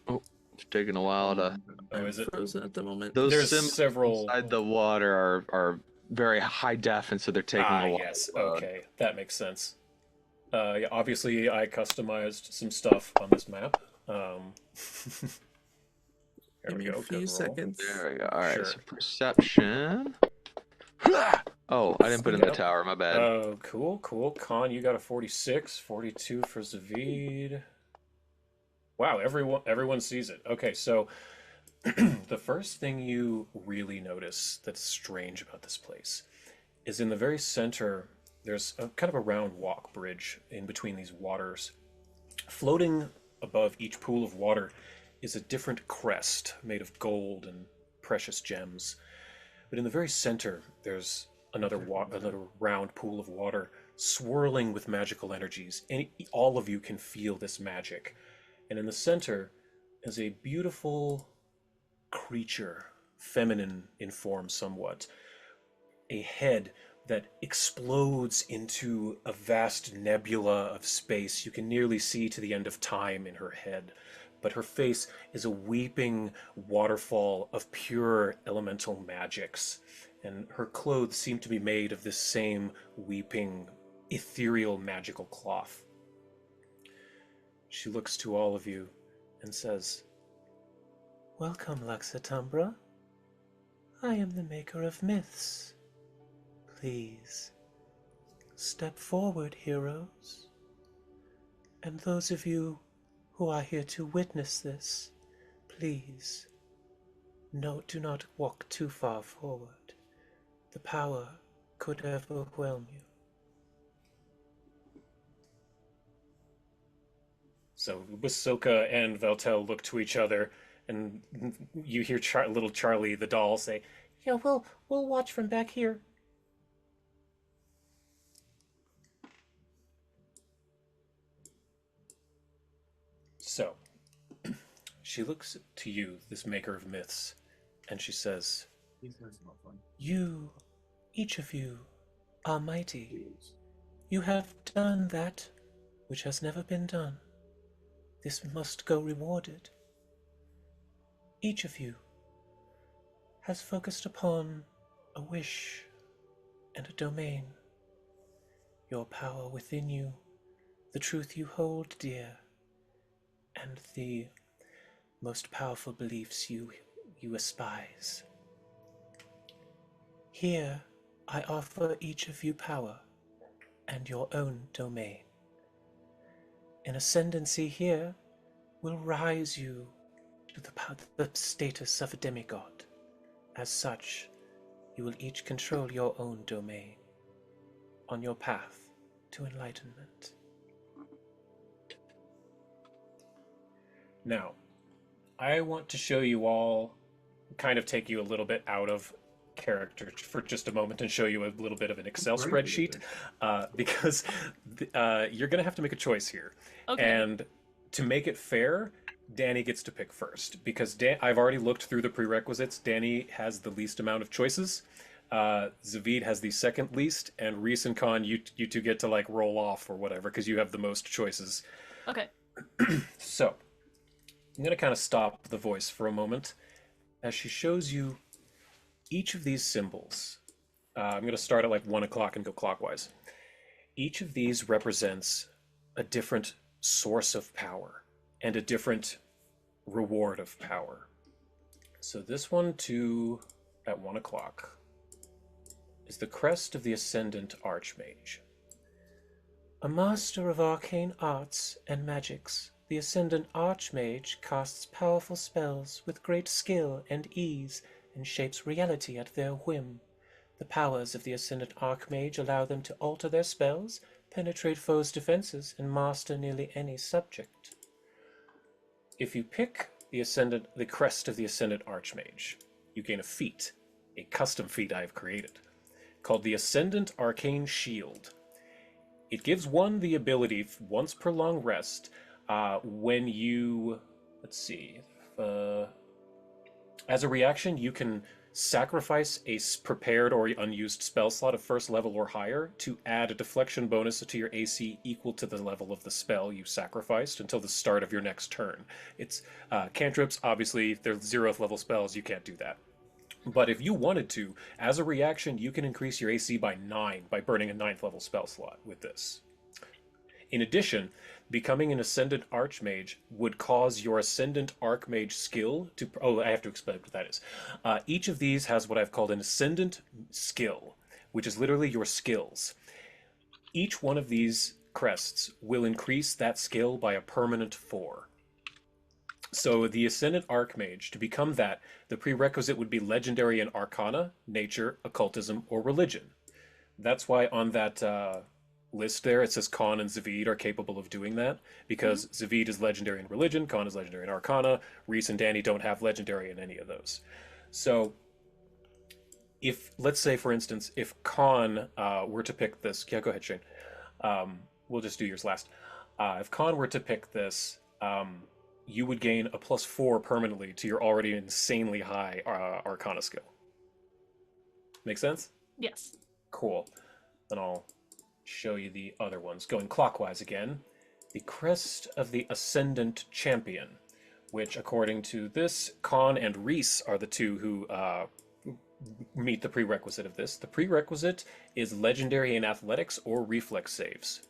Oh, it's taking a while to. Oh, is it? Frozen at the moment. Those There's symbols several inside the water are very high def, and so they're taking a while. Yes, to load. okay, that makes sense. Yeah, obviously I customized some stuff on this map. There Give we me go. a few good roll. seconds. There we go. All right, Sure. so perception. Oh, I didn't put in the Yep. tower. My bad. Oh, cool. Con, you got a 46, 42 for Zavid. Wow, everyone sees it. Okay, so the first thing you really notice that's strange about this place is in the very center, there's a kind of a round walk bridge in between these waters. Floating above each pool of water is a different crest made of gold and precious gems. But in the very center, there's another round pool of water swirling with magical energies. And all of you can feel this magic. And in the center is a beautiful creature, feminine in form somewhat. A head that explodes into a vast nebula of space. You can nearly see to the end of time in her head. But her face is a weeping waterfall of pure elemental magics. And her clothes seem to be made of this same weeping, ethereal, magical cloth. She looks to all of you and says, Welcome, Lux Et Umbra. I am the maker of myths. Please, step forward, heroes. And those of you who are here to witness this, please, do not walk too far forward. The power could overwhelm you. So Basoka and Veltel look to each other, and you hear little Charlie the doll say, Yeah, we'll watch from back here. So, she looks to you, this maker of myths, and she says, These guys are not fun. You, each of you, are mighty. You have done that which has never been done. This must go rewarded. Each of you has focused upon a wish and a domain. Your power within you, the truth you hold dear, and the most powerful beliefs you espouse. Here, I offer each of you power and your own domain. An ascendancy here will rise you to the status of a demigod. As such, you will each control your own domain on your path to enlightenment. Now, I want to show you all, kind of take you a little bit out of character for just a moment and show you a little bit of an Excel spreadsheet, because you're going to have to make a choice here. Okay. And to make it fair, Danny gets to pick first, because I've already looked through the prerequisites. Danny has the least amount of choices. Zavid has the second least, and Reese and Khan, you two get to like roll off or whatever because you have the most choices. Okay. So I'm gonna kind of stop the voice for a moment as she shows you each of these symbols. I'm gonna start at like 1 o'clock and go clockwise. Each of these represents a different source of power and a different reward of power. So this one too, at 1 o'clock, is the crest of the Ascendant Archmage. A master of arcane arts and magics, the Ascendant Archmage casts powerful spells with great skill and ease and shapes reality at their whim. The powers of the Ascendant Archmage allow them to alter their spells, penetrate foes' defenses, and master nearly any subject. If you pick the crest of the Ascendant Archmage, you gain a feat, a custom feat I have created, called the Ascendant Arcane Shield. It gives one the ability, once per long rest, when you, as a reaction, you can sacrifice a prepared or unused spell slot of first level or higher to add a deflection bonus to your AC equal to the level of the spell you sacrificed until the start of your next turn. It's cantrips, obviously, if they're 0th level spells, you can't do that. But if you wanted to, as a reaction, you can increase your AC by 9 by burning a 9th level spell slot with this. In addition, becoming an Ascendant Archmage would cause your Ascendant Archmage skill to... Oh, I have to explain what that is. Each of these has what I've called an Ascendant skill, which is literally your skills. Each one of these crests will increase that skill by a permanent 4. So the Ascendant Archmage, to become that, the prerequisite would be Legendary in Arcana, Nature, Occultism, or Religion. That's why on that list there it says Khan and Zavid are capable of doing that, because Zavid is Legendary in Religion, Khan is Legendary in Arcana, Reese and Danny don't have Legendary in any of those. So if, let's say for instance, if Khan were to pick this... Yeah, go ahead, Shane. We'll just do yours last. If Khan were to pick this... you would gain a +4 permanently to your already insanely high Arcana skill. Make sense? Yes. Cool. Then I'll show you the other ones. Going clockwise again. The crest of the Ascendant Champion, which according to this, Khan and Reese are the two who meet the prerequisite of this. The prerequisite is Legendary in Athletics or Reflex saves.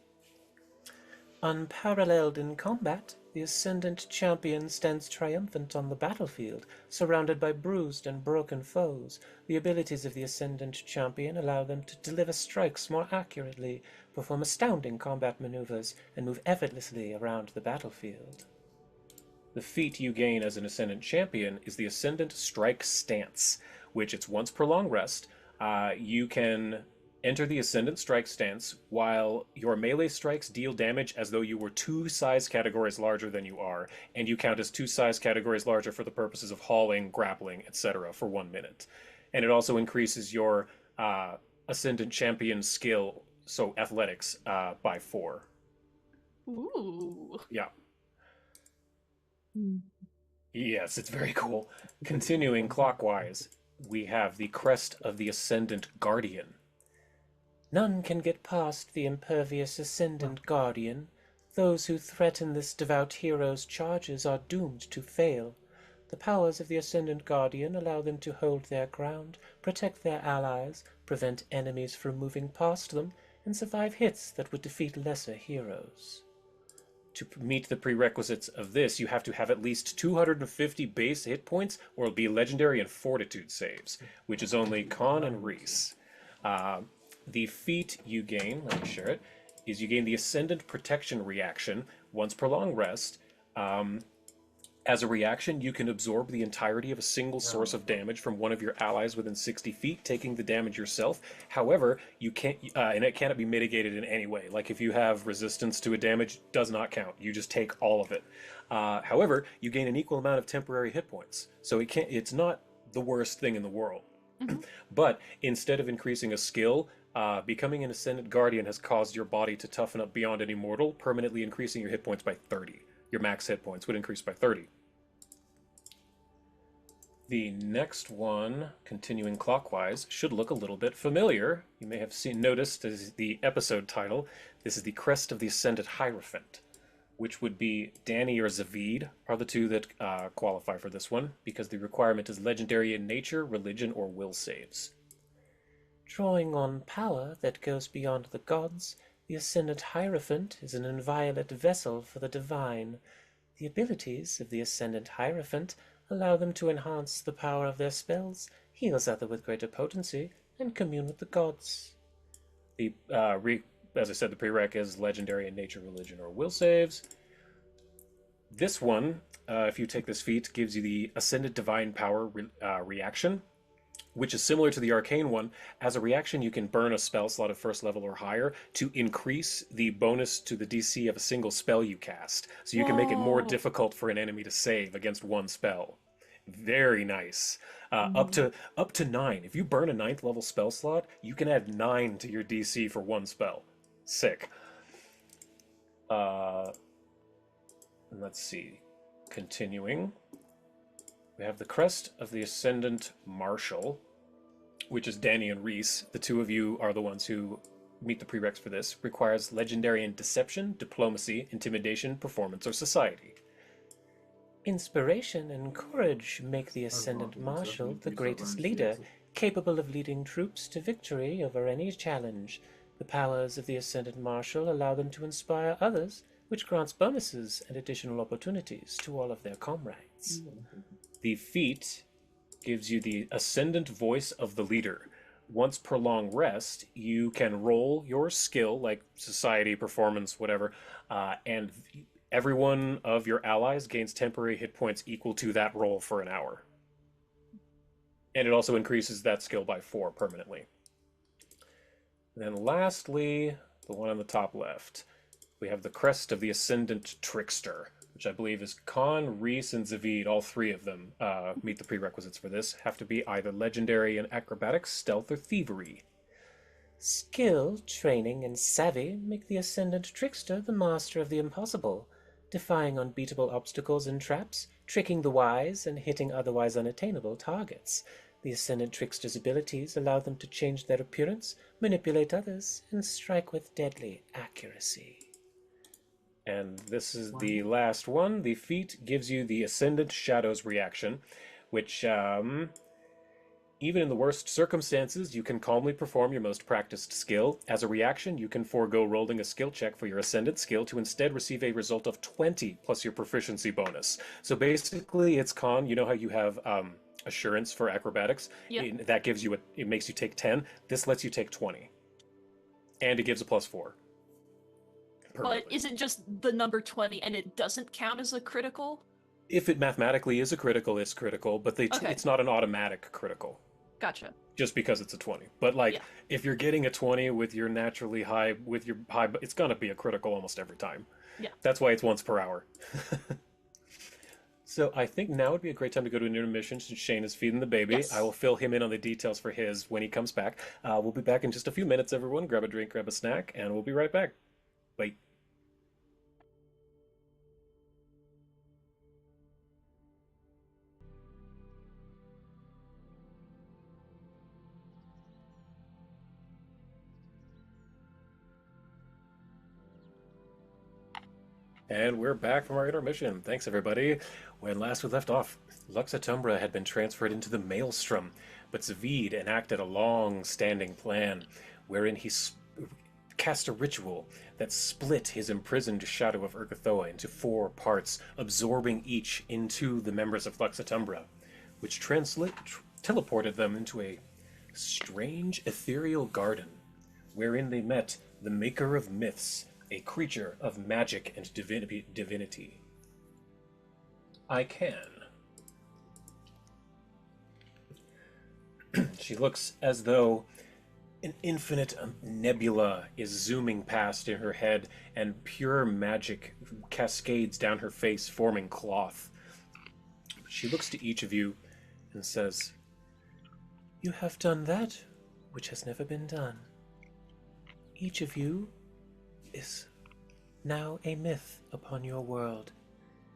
Unparalleled in combat, the Ascendant Champion stands triumphant on the battlefield, surrounded by bruised and broken foes. The abilities of the Ascendant Champion allow them to deliver strikes more accurately, perform astounding combat maneuvers, and move effortlessly around the battlefield. The feat you gain as an Ascendant Champion is the Ascendant Strike Stance, which it's once per long rest. You can enter the Ascendant Strike Stance while your melee strikes deal damage as though you were 2 size categories larger than you are, and you count as 2 size categories larger for the purposes of hauling, grappling, etc. for 1 minute. And it also increases your Ascendant Champion skill, so athletics, by 4. Ooh. Yeah. Yes, it's very cool. Continuing clockwise, we have the crest of the Ascendant Guardian. None can get past the impervious Ascendant Guardian. Those who threaten this devout hero's charges are doomed to fail. The powers of the Ascendant Guardian allow them to hold their ground, protect their allies, prevent enemies from moving past them, and survive hits that would defeat lesser heroes. To meet the prerequisites of this, you have to have at least 250 base hit points or be Legendary in Fortitude saves, which is only Khan and Reese. The feat you gain, let me share it, is you gain the Ascendant Protection reaction once per long rest. As a reaction, you can absorb the entirety of a single source of damage from one of your allies within 60 feet, taking the damage yourself. However, you can't, and it cannot be mitigated in any way. Like if you have resistance to a damage, does not count. You just take all of it. However, you gain an equal amount of temporary hit points, so it's not the worst thing in the world. But instead of increasing a skill, becoming an Ascendant Guardian has caused your body to toughen up beyond any mortal, permanently increasing your hit points by 30. Your max hit points would increase by 30. The next one, continuing clockwise, should look a little bit familiar. You may have noticed as the episode title, this is the Crest of the Ascended Hierophant, which would be Danny or Zavid are the two that qualify for this one, because the requirement is legendary in nature, religion, or will saves. Drawing on power that goes beyond the gods, the Ascendant Hierophant is an inviolate vessel for the divine. The abilities of the Ascendant Hierophant allow them to enhance the power of their spells, heal others with greater potency, and commune with the gods. As I said, the prereq is legendary in nature, religion, or will saves. This one, if you take this feat, gives you the Ascended Divine Power reaction, which is similar to the arcane one. As a reaction, you can burn a spell slot of first level or higher to increase the bonus to the DC of a single spell you cast. So you can make it more Whoa. difficult for an enemy to save against one spell. Very nice. Up to 9. If you burn a 9th level spell slot, you can add 9 to your DC for one spell. Sick. Let's see. Continuing. We have the Crest of the Ascendant Marshal, which is Danny and Reese. The two of you are the ones who meet the prereqs for this. Requires legendary in deception, diplomacy, intimidation, performance, or society. Inspiration and courage make the Ascendant Marshal the greatest leader, capable of leading troops to victory over any challenge. The powers of the Ascendant Marshal allow them to inspire others, which grants bonuses and additional opportunities to all of their comrades. The feat gives you the Ascendant Voice of the Leader. Once per long rest, you can roll your skill, like society, performance, whatever, and every one of your allies gains temporary hit points equal to that roll for an hour. And it also increases that skill by 4 permanently. And then lastly, the one on the top left, we have the Crest of the Ascendant Trickster, which I believe is Khan, Reese, and Zavid. All three of them meet the prerequisites for this. Have to be either legendary in acrobatics, stealth, or thievery. Skill, training, and savvy make the Ascendant Trickster the master of the impossible, defying unbeatable obstacles and traps, tricking the wise, and hitting otherwise unattainable targets. The Ascendant Trickster's abilities allow them to change their appearance, manipulate others, and strike with deadly accuracy. And this is the last one. The feat gives you the Ascendant Shadows reaction, which, even in the worst circumstances, you can calmly perform your most practiced skill. As a reaction, you can forego rolling a skill check for your Ascendant skill to instead receive a result of 20 plus your proficiency bonus. So basically, it's con. You know how you have assurance for acrobatics? Yep. That gives you it makes you take 10. This lets you take 20. And it gives a plus 4. But is it just the number 20 and it doesn't count as a critical? If it mathematically is a critical, it's critical, but it's not an automatic critical. Gotcha. Just because it's a 20. But if you're getting a 20 with your naturally high, it's gonna be a critical almost every time. Yeah. That's why it's once per hour. So I think now would be a great time to go to an intermission since Shane is feeding the baby. Yes. I will fill him in on the details for his when he comes back. We'll be back in just a few minutes, everyone. Grab a drink, grab a snack, and we'll be right back. Bye. And we're back from our intermission. Thanks, everybody. When last we left off, Lux Et Umbra had been transferred into the Maelstrom, but Zavid enacted a long-standing plan wherein he cast a ritual that split his imprisoned Shadow of Urgathoa into 4 parts, absorbing each into the members of Lux Et Umbra, which teleported them into a strange ethereal garden, wherein they met the Maker of Myths, a creature of magic and divinity. I can. She looks as though an infinite nebula is zooming past in her head, and pure magic cascades down her face, forming cloth. She looks to each of you and says, "You have done that which has never been done. Each of you is now a myth upon your world,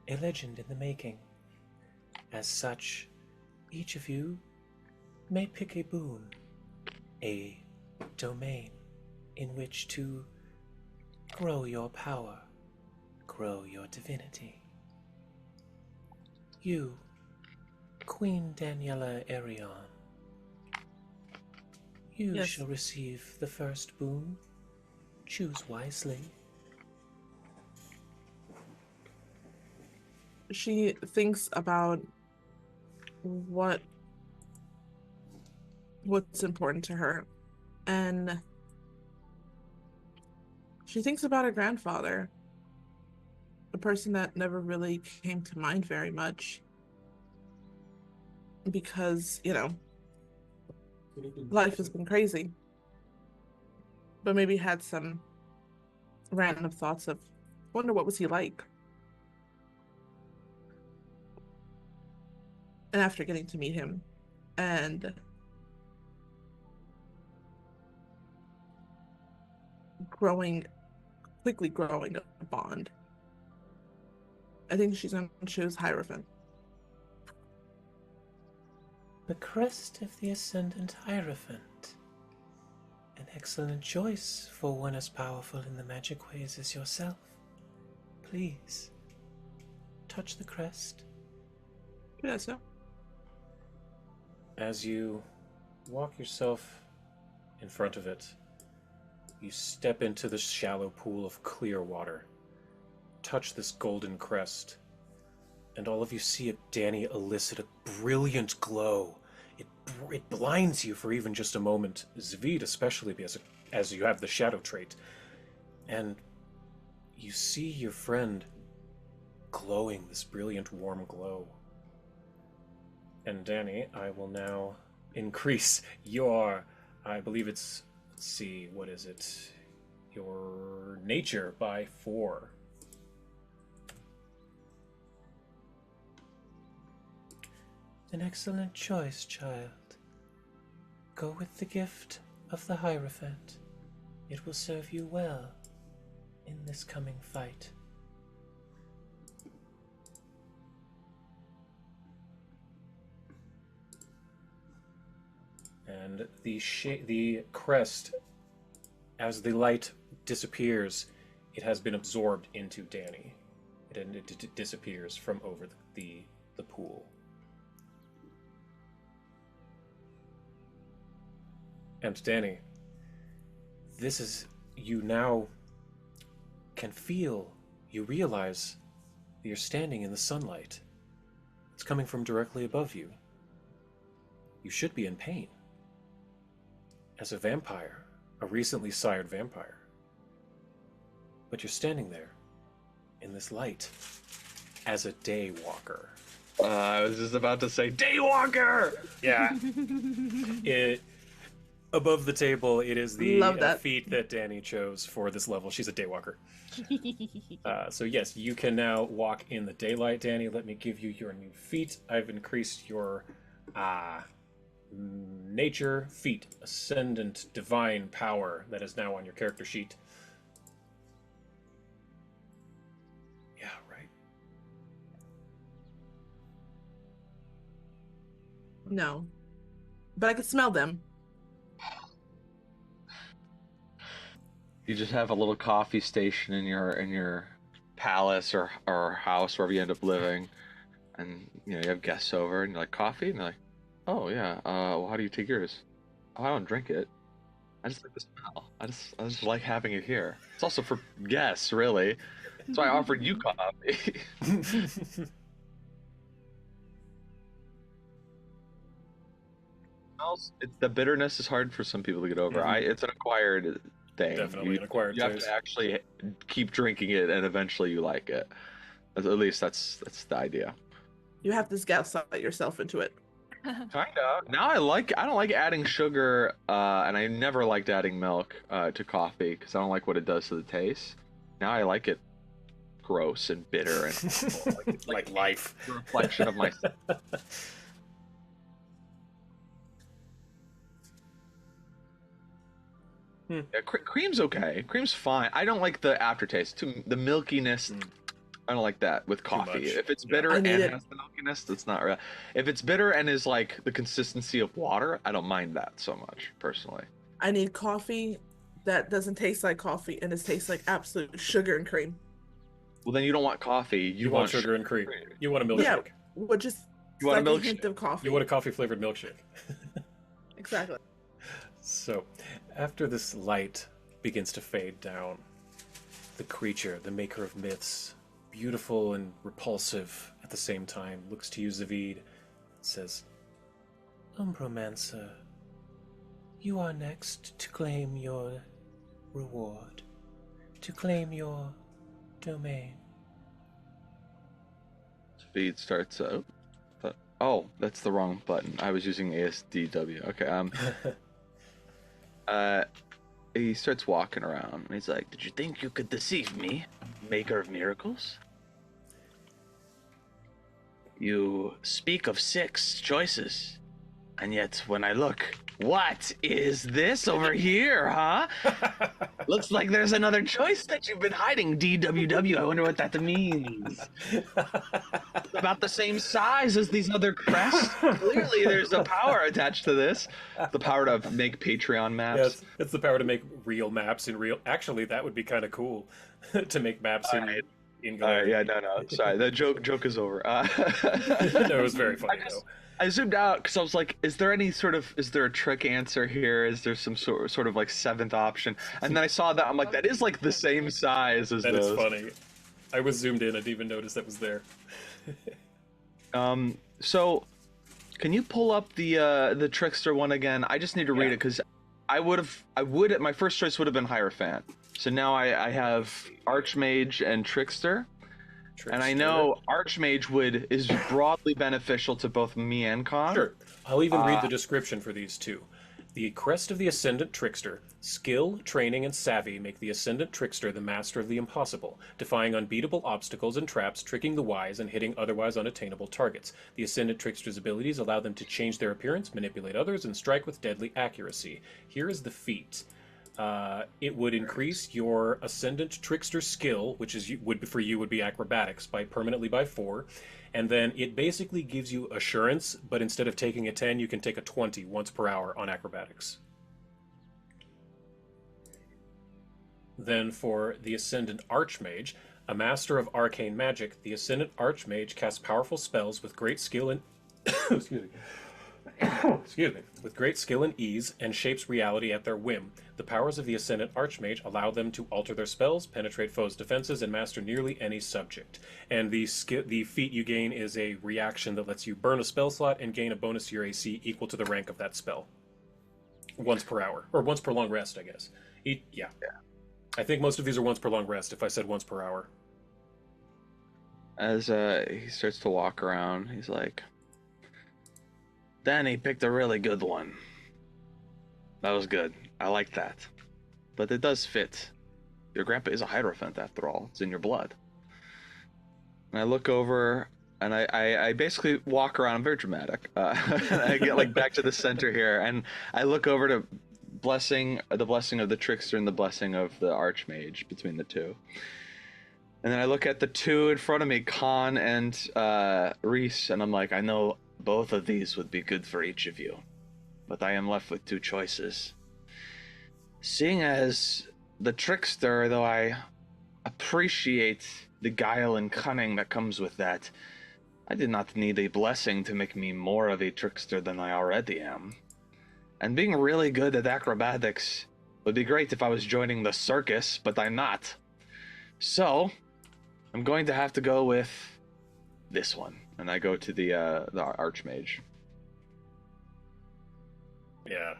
a legend in the making. As such, each of you may pick a boon, a domain in which to grow your power, grow your divinity. You, Queen Daniela Arion, you Yes. shall receive the first boon. Choose wisely. She thinks about what's important to her, and she thinks about her grandfather, a person that never really came to mind very much because, life has been crazy, but maybe had some random thoughts of, wonder what was he like. And after getting to meet him and quickly growing a bond, I think she's going to choose Hierophant. The crest of the Ascendant Hierophant. An excellent choice for one as powerful in the magic ways as yourself. Please, touch the crest. Yeah, so. As you walk yourself in front of it, you step into the shallow pool of clear water, touch this golden crest, and all of you see Danny elicit a brilliant glow. It blinds you for even just a moment, Zvid especially, as you have the shadow trait. And you see your friend glowing this brilliant warm glow. And Danny, I will now increase your, I believe it's, let's see, what is it? Your nature by 4. An excellent choice, child. Go with the gift of the Hierophant. It will serve you well in this coming fight. And the crest, as the light disappears, it has been absorbed into Danny. It disappears from over the pool. And Danny, this is, you now can feel, you realize that you're standing in the sunlight. It's coming from directly above you. You should be in pain. As a vampire, a recently sired vampire. But you're standing there, in this light, as a daywalker. I was just about to say, Daywalker! Yeah. Above the table, it is the Love that. feat that Danny chose for this level. She's a daywalker. So yes, you can now walk in the daylight, Danny. Let me give you your new feat. I've increased your nature feat, ascendant divine power, that is now on your character sheet. Yeah, right. No. But I could smell them. You just have a little coffee station in your palace or house, wherever you end up living, and you have guests over, and you're like, coffee, and you're like, oh yeah, well, how do you take yours? Oh, I don't drink it. I just like the smell. I just like having it here. It's also for guests, really. That's why I offered you coffee. The bitterness is hard for some people to get over. Mhm. It's an acquired thing. Definitely an acquired You have taste. to actually keep drinking it, and eventually you like it. At least that's the idea. You have to gaslight yourself into it. Kinda. Now I don't like adding sugar, and I never liked adding milk to coffee because I don't like what it does to the taste. Now I like it gross and bitter and awful. like life. a reflection of myself. Yeah, cream's okay. Cream's fine. I don't like the aftertaste. The milkiness. I don't like that with Too coffee. much. If it's Yeah. bitter I and need it. has the milkiness, it's not real. If it's bitter and is like the consistency of water, I don't mind that so much personally. I need coffee that doesn't taste like coffee and it tastes like absolute sugar and cream. Well, then you don't want coffee. You want sugar and cream. You want a milkshake. Yeah, what just You want a like a hint milkshake. of coffee. You want a coffee flavored milkshake. Exactly. So, after this light begins to fade down, the creature, the maker of myths, beautiful and repulsive at the same time, looks to you, Zavid, and says, Umbromancer, you are next to claim your reward, to claim your domain. Speed starts out. Oh, that's the wrong button. I was using ASDW. Okay. He starts walking around and he's like, "Did you think you could deceive me, maker of miracles? You speak of 6 choices, and yet when I look, what is this over here, huh? Looks like there's another choice that you've been hiding, DWW. I wonder what that means. It's about the same size as these other crests. Clearly there's a power attached to this. The power to make Patreon maps. Yes, it's the power to make real maps in real. Actually, that would be kind of cool to make maps in. Alright. In Yeah, no. Sorry, the joke is over. No, it was very funny though. I zoomed out because I was like, is there a trick answer here? Is there some sort of like 7th option? And then I saw that, I'm like, that is like the same size as That is those. funny. I was zoomed in. I didn't even notice that was there. So can you pull up the trickster one again? I just need to read Yeah. it because my first choice would have been Hierophant. So now I have Archmage and Trickster. And I know Archmage is broadly beneficial to both me and Khan. Sure. I'll even read the description for these two. The crest of the Ascendant Trickster. Skill, training, and savvy make the Ascendant Trickster the master of the impossible, defying unbeatable obstacles and traps, tricking the wise, and hitting otherwise unattainable targets. The Ascendant Trickster's abilities allow them to change their appearance, manipulate others, and strike with deadly accuracy. Here is the feat. It would increase your Ascendant Trickster skill, which would be acrobatics, permanently by 4, and then it basically gives you assurance, but instead of taking a 10, you can take a 20 once per hour on acrobatics. Then for the Ascendant Archmage, a master of arcane magic, the Ascendant Archmage casts powerful spells with great skill and excuse me. Excuse me, with great skill and ease, and shapes reality at their whim. The powers of the Ascendant Archmage allow them to alter their spells, penetrate foes' defenses, and master nearly any subject. And the feat you gain is a reaction that lets you burn a spell slot and gain a bonus to your AC equal to the rank of that spell. Once per hour, or once per long rest, I guess. Yeah. I think most of these are once per long rest, if I said once per hour. As he starts to walk around, he's like, Danny picked a really good one. That was good. I like that. But it does fit. Your grandpa is a Hierophant after all. It's in your blood. And I look over and I basically walk around. I'm very dramatic. I get like back to the center here and I look over to the blessing of the Trickster and the blessing of the Archmage between the two. And then I look at the two in front of me, Khan and Reese, and I'm like, I know both of these would be good for each of you, but I am left with 2 choices. Seeing as the Trickster, though I appreciate the guile and cunning that comes with that, I did not need a blessing to make me more of a trickster than I already am. And being really good at acrobatics would be great if I was joining the circus, but I'm not. So, I'm going to have to go with this one. And I go to the Archmage. Yeah.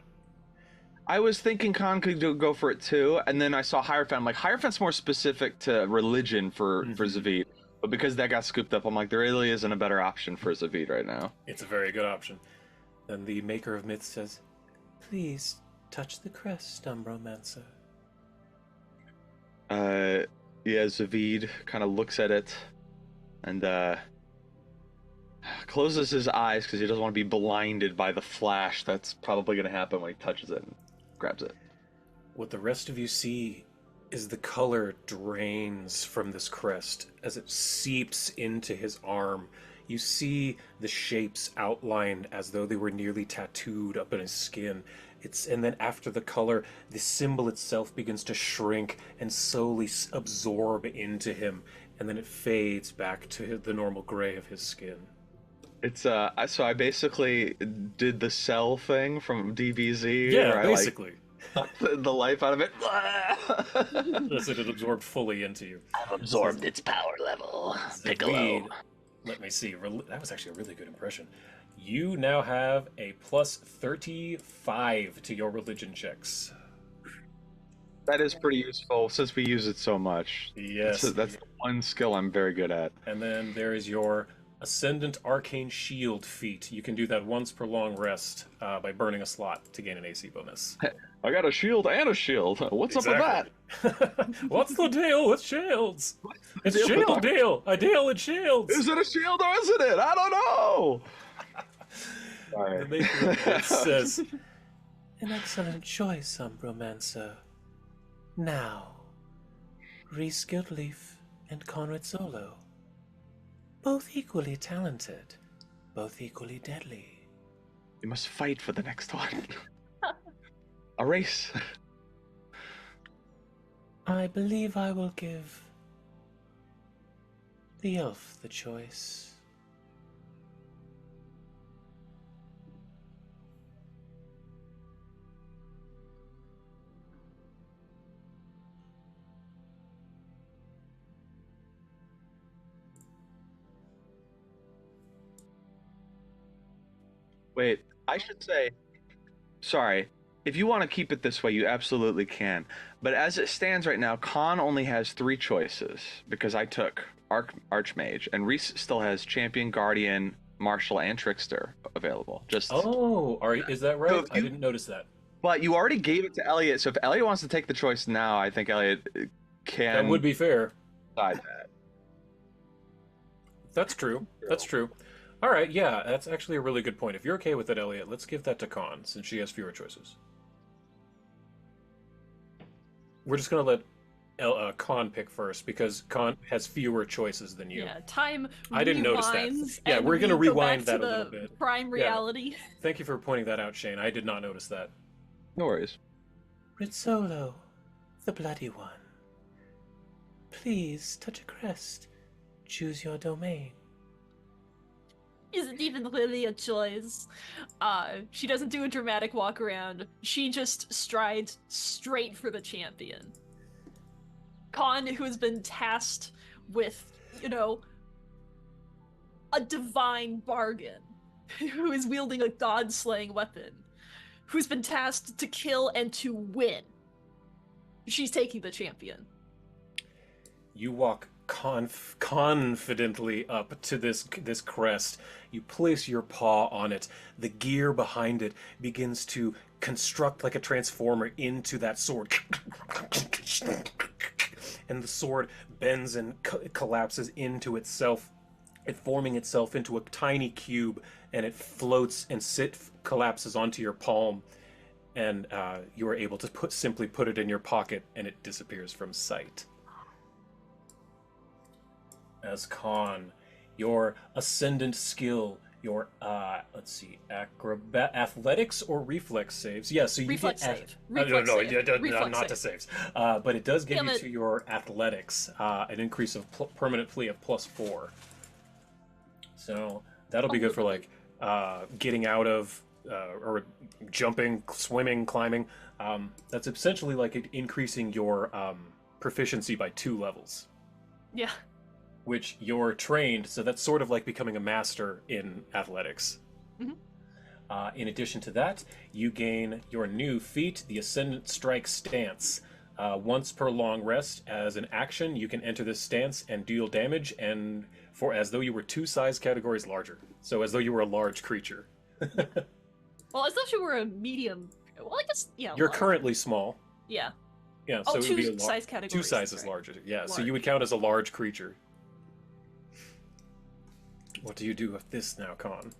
I was thinking Khan could go for it too, and then I saw Hierophant. I'm like, Hierophant's more specific to religion for Zavid. But because that got scooped up, I'm like, there really isn't a better option for Zavid right now. It's a very good option. Then the maker of myths says, please touch the crest, Umbromancer. Yeah, Zavid kind of looks at it and closes his eyes because he doesn't want to be blinded by the flash that's probably going to happen when he touches it and grabs it. What the rest of you see as the color drains from this crest, as it seeps into his arm, you see the shapes outlined as though they were nearly tattooed up in his skin. And then after the color, the symbol itself begins to shrink and slowly absorb into him, and then it fades back to the normal gray of his skin. It's so I basically did the cell thing from DBZ. Yeah, where basically. I like the life out of it. As it absorbed fully into you. I've absorbed its power level. Piccolo. Let me see. That was actually a really good impression. You now have a plus 35 to your religion checks. That is pretty useful since we use it so much. Yes. That's the one skill I'm very good at. And then there is your Ascendant Arcane Shield feat. You can do that once per long rest by burning a slot to gain an AC bonus. I got a shield and a shield. What's up with that? What's the deal with shields? It's deal with shield that? deal. I deal in shields. Is it a shield or isn't it? I don't know. The maker of it says, An excellent choice, Umbromancer. Now, Rhys Guildleaf and Conrad Solo. Both equally talented, both equally deadly. You must fight for the next one. A race. I believe I will give the elf the choice. Wait, I should say, sorry, if you want to keep it this way, you absolutely can. But as it stands right now, Khan only has 3 choices because I took Archmage, and Reese still has Champion, Guardian, Martial, and Trickster available. Is that right? So if I you- didn't notice that. But you already gave it to Elliot, so if Elliot wants to take the choice now, I think Elliot can That would be fair. decide that. That's true. That's true. All right, yeah, that's actually a really good point. If you're okay with it, Elliot, let's give that to Khan, since she has fewer choices. We're just going to let Khan pick first, because Khan has fewer choices than you. Yeah, time I didn't notice that. rewinds, Yeah, and we're gonna we go rewind back that to a the little bit. Prime Yeah. reality. Thank you for pointing that out, Shane. I did not notice that. No worries. Rizzolo, the Bloody One. Please touch a crest. Choose your domain. Isn't even really a choice. She doesn't do a dramatic walk around. She just strides straight for the champion. Khan, who has been tasked with, a divine bargain, who is wielding a god-slaying weapon, who's been tasked to kill and to win. She's taking the champion. You walk confidently up to this crest. You place your paw on it. The gear behind it begins to construct like a transformer into that sword. And the sword bends and collapses into itself, forming itself into a tiny cube, and it floats and collapses onto your palm, and you are able to simply put it in your pocket, and it disappears from sight. As Khan, your ascendant skill, your athletics or reflex saves. Yeah, so you Reflex get save. no, Reflex not to save. saves. But it does give Damn you it. to your athletics an increase of permanently of +4. So that'll be good for like getting out of or jumping, swimming, climbing. That's essentially like increasing your proficiency by 2 levels. Yeah. Which you're trained, so that's sort of like becoming a master in athletics. Mhm. In addition to that, you gain your new feat, the Ascendant Strike Stance. Once per long rest, as an action, you can enter this stance and deal damage, and as though you were 2 size categories larger. So as though you were a large creature. Well, as though she were a medium. Well, I guess, yeah. You're large. currently small. Yeah. Yeah, Oh, so it would be a 2 size categories. 2 sizes right. larger. Yeah, so Large. you would count as a large creature. What do you do with this now, Con?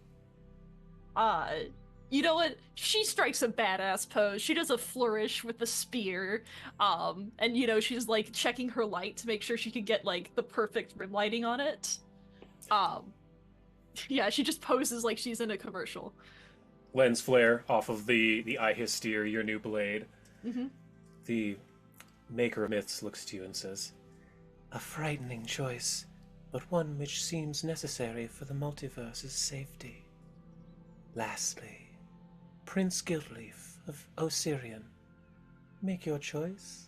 You know what? She strikes a badass pose. She does a flourish with the spear. And she's like checking her light to make sure she could get like the perfect rim lighting on it. Um, yeah, she just poses like she's in a commercial. Lens flare off of the eye hysteria, your new blade. Mm-hmm. The maker of myths looks to you and says, A frightening choice, but one which seems necessary for the multiverse's safety. Lastly, Prince Giltleaf of Osirian, make your choice.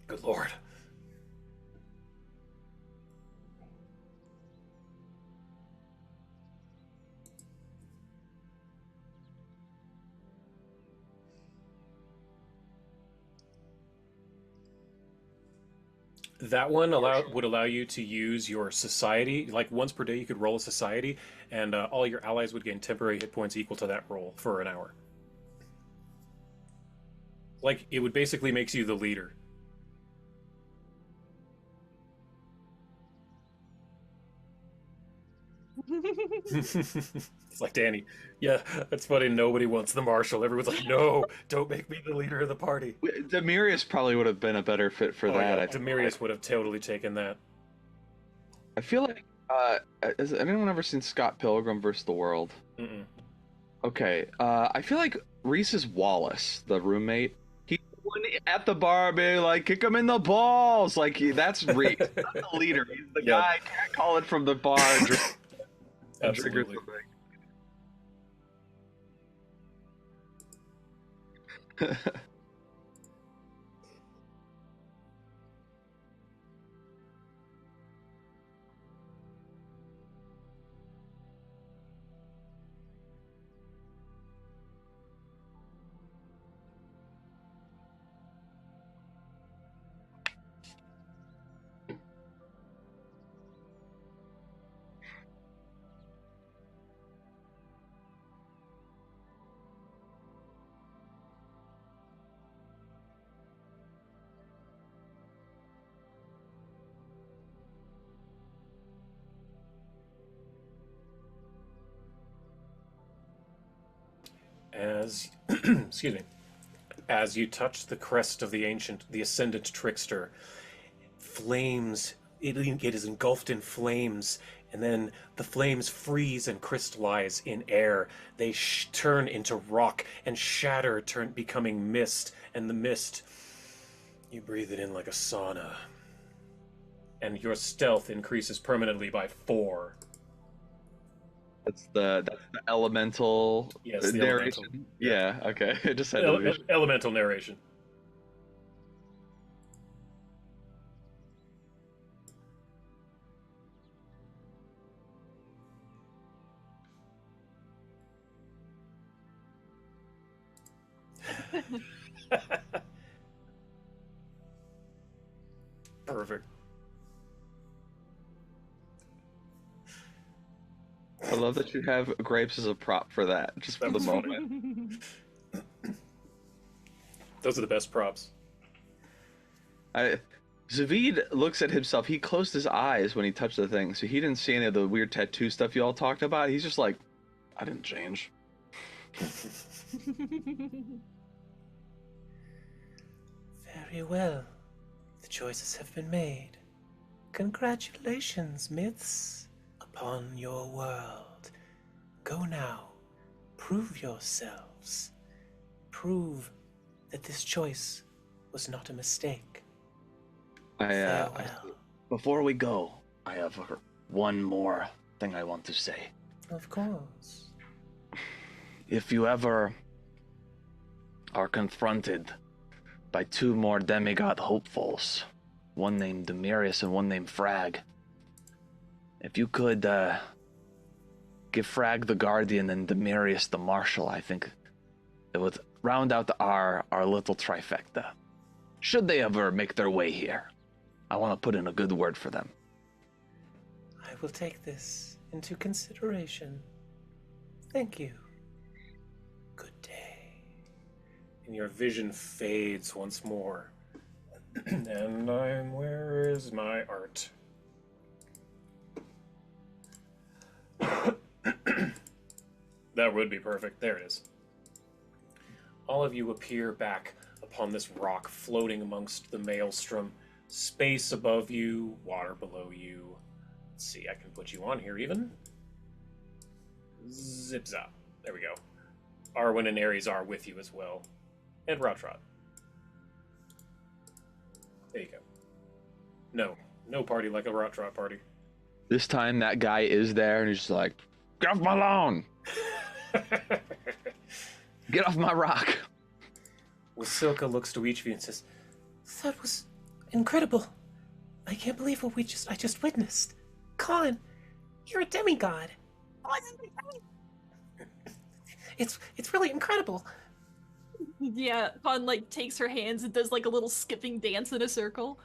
Good lord. That one would allow you to use your society. Like once per day, you could roll a society, and all your allies would gain temporary hit points equal to that roll for an hour. Like it would basically makes you the leader. It's like Danny. Yeah, that's funny. Nobody wants the marshal. Everyone's like, no, don't make me the leader of the party. Demirius probably would have been a better fit for that. Yeah, Demirius would have totally taken that. I feel like, has anyone ever seen Scott Pilgrim vs. the World? Mm-mm. Okay, I feel like Reese is Wallace, the roommate. He's at the bar being like, kick him in the balls. Like, that's Reese. He's not the leader. He's the guy can't call it from the bar and drink. Absolutely. As excuse me, as you touch the crest of the ascendant trickster, flames. It is engulfed in flames, and then the flames freeze and crystallize in air. They turn into rock and shatter, becoming mist. And the mist, you breathe it in like a sauna, and your stealth increases permanently by 4. That's the elemental Yes, the narration. elemental. Yeah, okay. I just had Elemental narration. Perfect. I love that you have grapes as a prop for that, just for the moment. Those are the best props. Zavid looks at himself. He closed his eyes when he touched the thing, so he didn't see any of the weird tattoo stuff you all talked about. He's just like, I didn't change. Very well. The choices have been made. Congratulations, myths, upon your world. Go now. Prove yourselves. Prove that this choice was not a mistake. Farewell. Before we go, I have one more thing I want to say. Of course. If you ever are confronted by 2 more demigod hopefuls. One named Demirius and one named Frag. If you could give Frag the Guardian and Demirius the Marshal, I think it would round out our little trifecta. Should they ever make their way here, I want to put in a good word for them. I will take this into consideration. Thank you. Good day. And your vision fades once more. And where is my art? That would be perfect. There it is. All of you appear back upon this rock floating amongst the maelstrom. Space above you, water below you. Let's see, I can put you on here even. Zip zap. There we go. Arwen and Ares are with you as well. And Rotrot. There you go. No party like a Rotrot party. This time that guy is there and he's just like, get off my lawn! Get off my rock! Wasilka looks to each of you and says, "That was incredible. I can't believe what I just witnessed. Colin, you're a demigod. It's really incredible." Yeah, Con like takes her hands and does like a little skipping dance in a circle.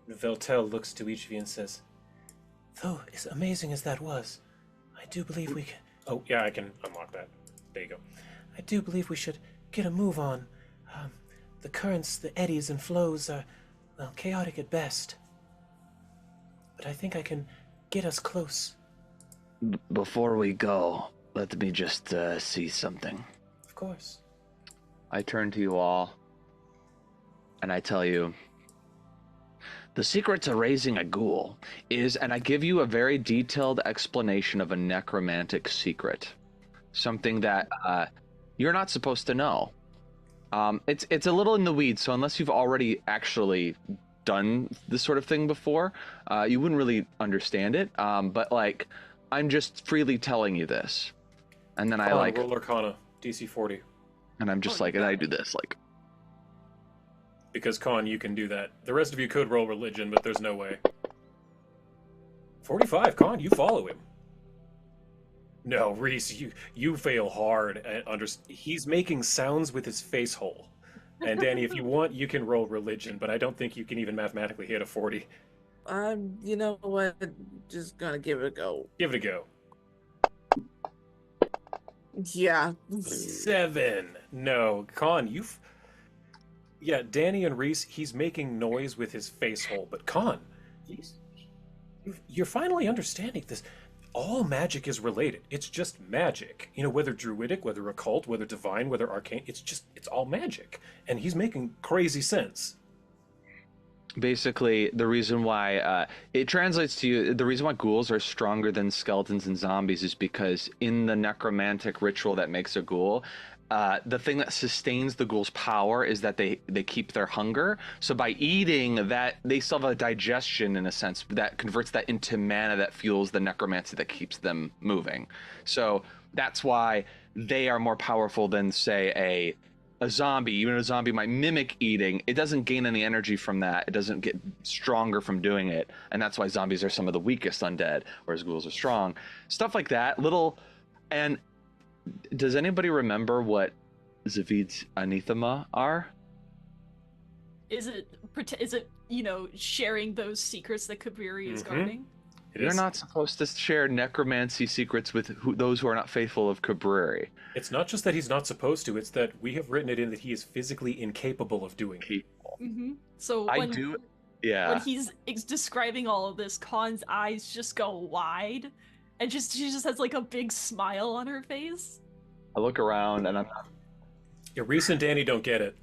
Veltel looks to each of you and says, "Though as amazing as that was, I do believe we can... Oh, yeah, I can unlock that. There you go. I do believe we should get a move on. The currents, the eddies and flows are, well, chaotic at best. But I think I can get us close." Before we go, let me just see something. Of course. I turn to you all, and I tell you, the secret to raising a ghoul is, and I give you a very detailed explanation of a necromantic secret. Something that you're not supposed to know. It's a little in the weeds, so unless you've already actually done this sort of thing before, you wouldn't really understand it. But like, I'm just freely telling you this. And then I like... Roll Arcana, DC 40. And I'm just like, and I do this, like... Because, Con, you can do that. The rest of you could roll religion, but there's no way. 45, Con, you follow him. No, Reese, you fail hard. He's making sounds with his face hole. And Danny, if you want, you can roll religion, but I don't think you can even mathematically hit a 40. You know what? Just gonna give it a go. Give it a go. Yeah. 7. No, Con, Yeah, Danny and Reese, he's making noise with his face hole, but Con, you're finally understanding this. All magic is related. It's just magic. You know, whether druidic, whether occult, whether divine, whether arcane, it's all magic. And he's making crazy sense. Basically, the reason why it translates to you, the reason why ghouls are stronger than skeletons and zombies is because in the necromantic ritual that makes a ghoul, the thing that sustains the ghoul's power is that they keep their hunger. So by eating that, they still have a digestion in a sense that converts that into mana that fuels the necromancy that keeps them moving. So that's why they are more powerful than, say, a zombie. Even a zombie might mimic eating. It doesn't gain any energy from that. It doesn't get stronger from doing it. And that's why zombies are some of the weakest undead, whereas ghouls are strong. Stuff like that. And does anybody remember what Zavid's anathema are? Is it sharing those secrets that Kabiri is Mhm. guarding? You're not supposed to share necromancy secrets with those who are not faithful of Cabreri. It's not just that he's not supposed to, it's that we have written it in that he is physically incapable of doing it. Mm-hmm. So When he's describing all of this, Khan's eyes just go wide, and she just has like a big smile on her face. I look around and Yeah, Reese and Danny don't get it.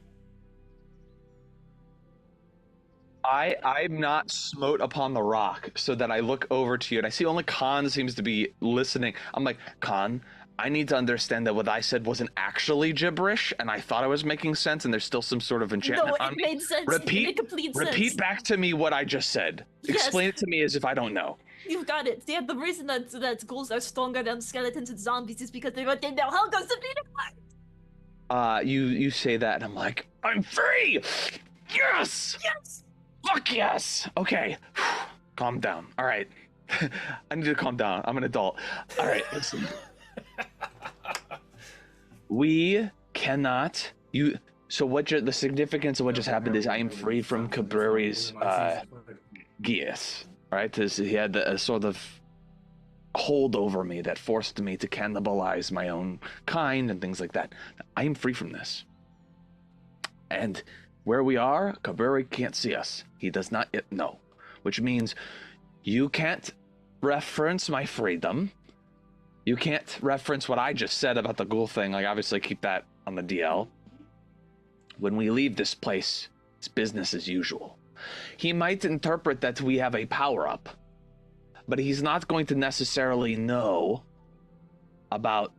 I'm not smote upon the rock, so that I look over to you and I see only Khan seems to be listening. I'm like, Khan, I need to understand that what I said wasn't actually gibberish, and I thought I was making sense, and there's still some sort of enchantment No, on it made sense. It made complete sense. Repeat back to me what I just said. Yes. Explain it to me as if I don't know. You've got it. Yeah, the reason that ghouls are stronger than skeletons and zombies is because they retain their hunger to be You say that, and I'm like, I'm free! Yes! Yes! Fuck yes! Okay. Calm down. All right. I need to calm down. I'm an adult. All right, listen. We cannot... the significance of what just happened is I am free from Cabreri's geas, right? He had a sort of hold over me that forced me to cannibalize my own kind and things like that. I am free from this. And where we are, Cabreri can't see us. He does not know. Which means you can't reference my freedom. You can't reference what I just said about the ghoul thing. Like, obviously keep that on the DL. When we leave this place, it's business as usual. He might interpret that we have a power-up, but he's not going to necessarily know about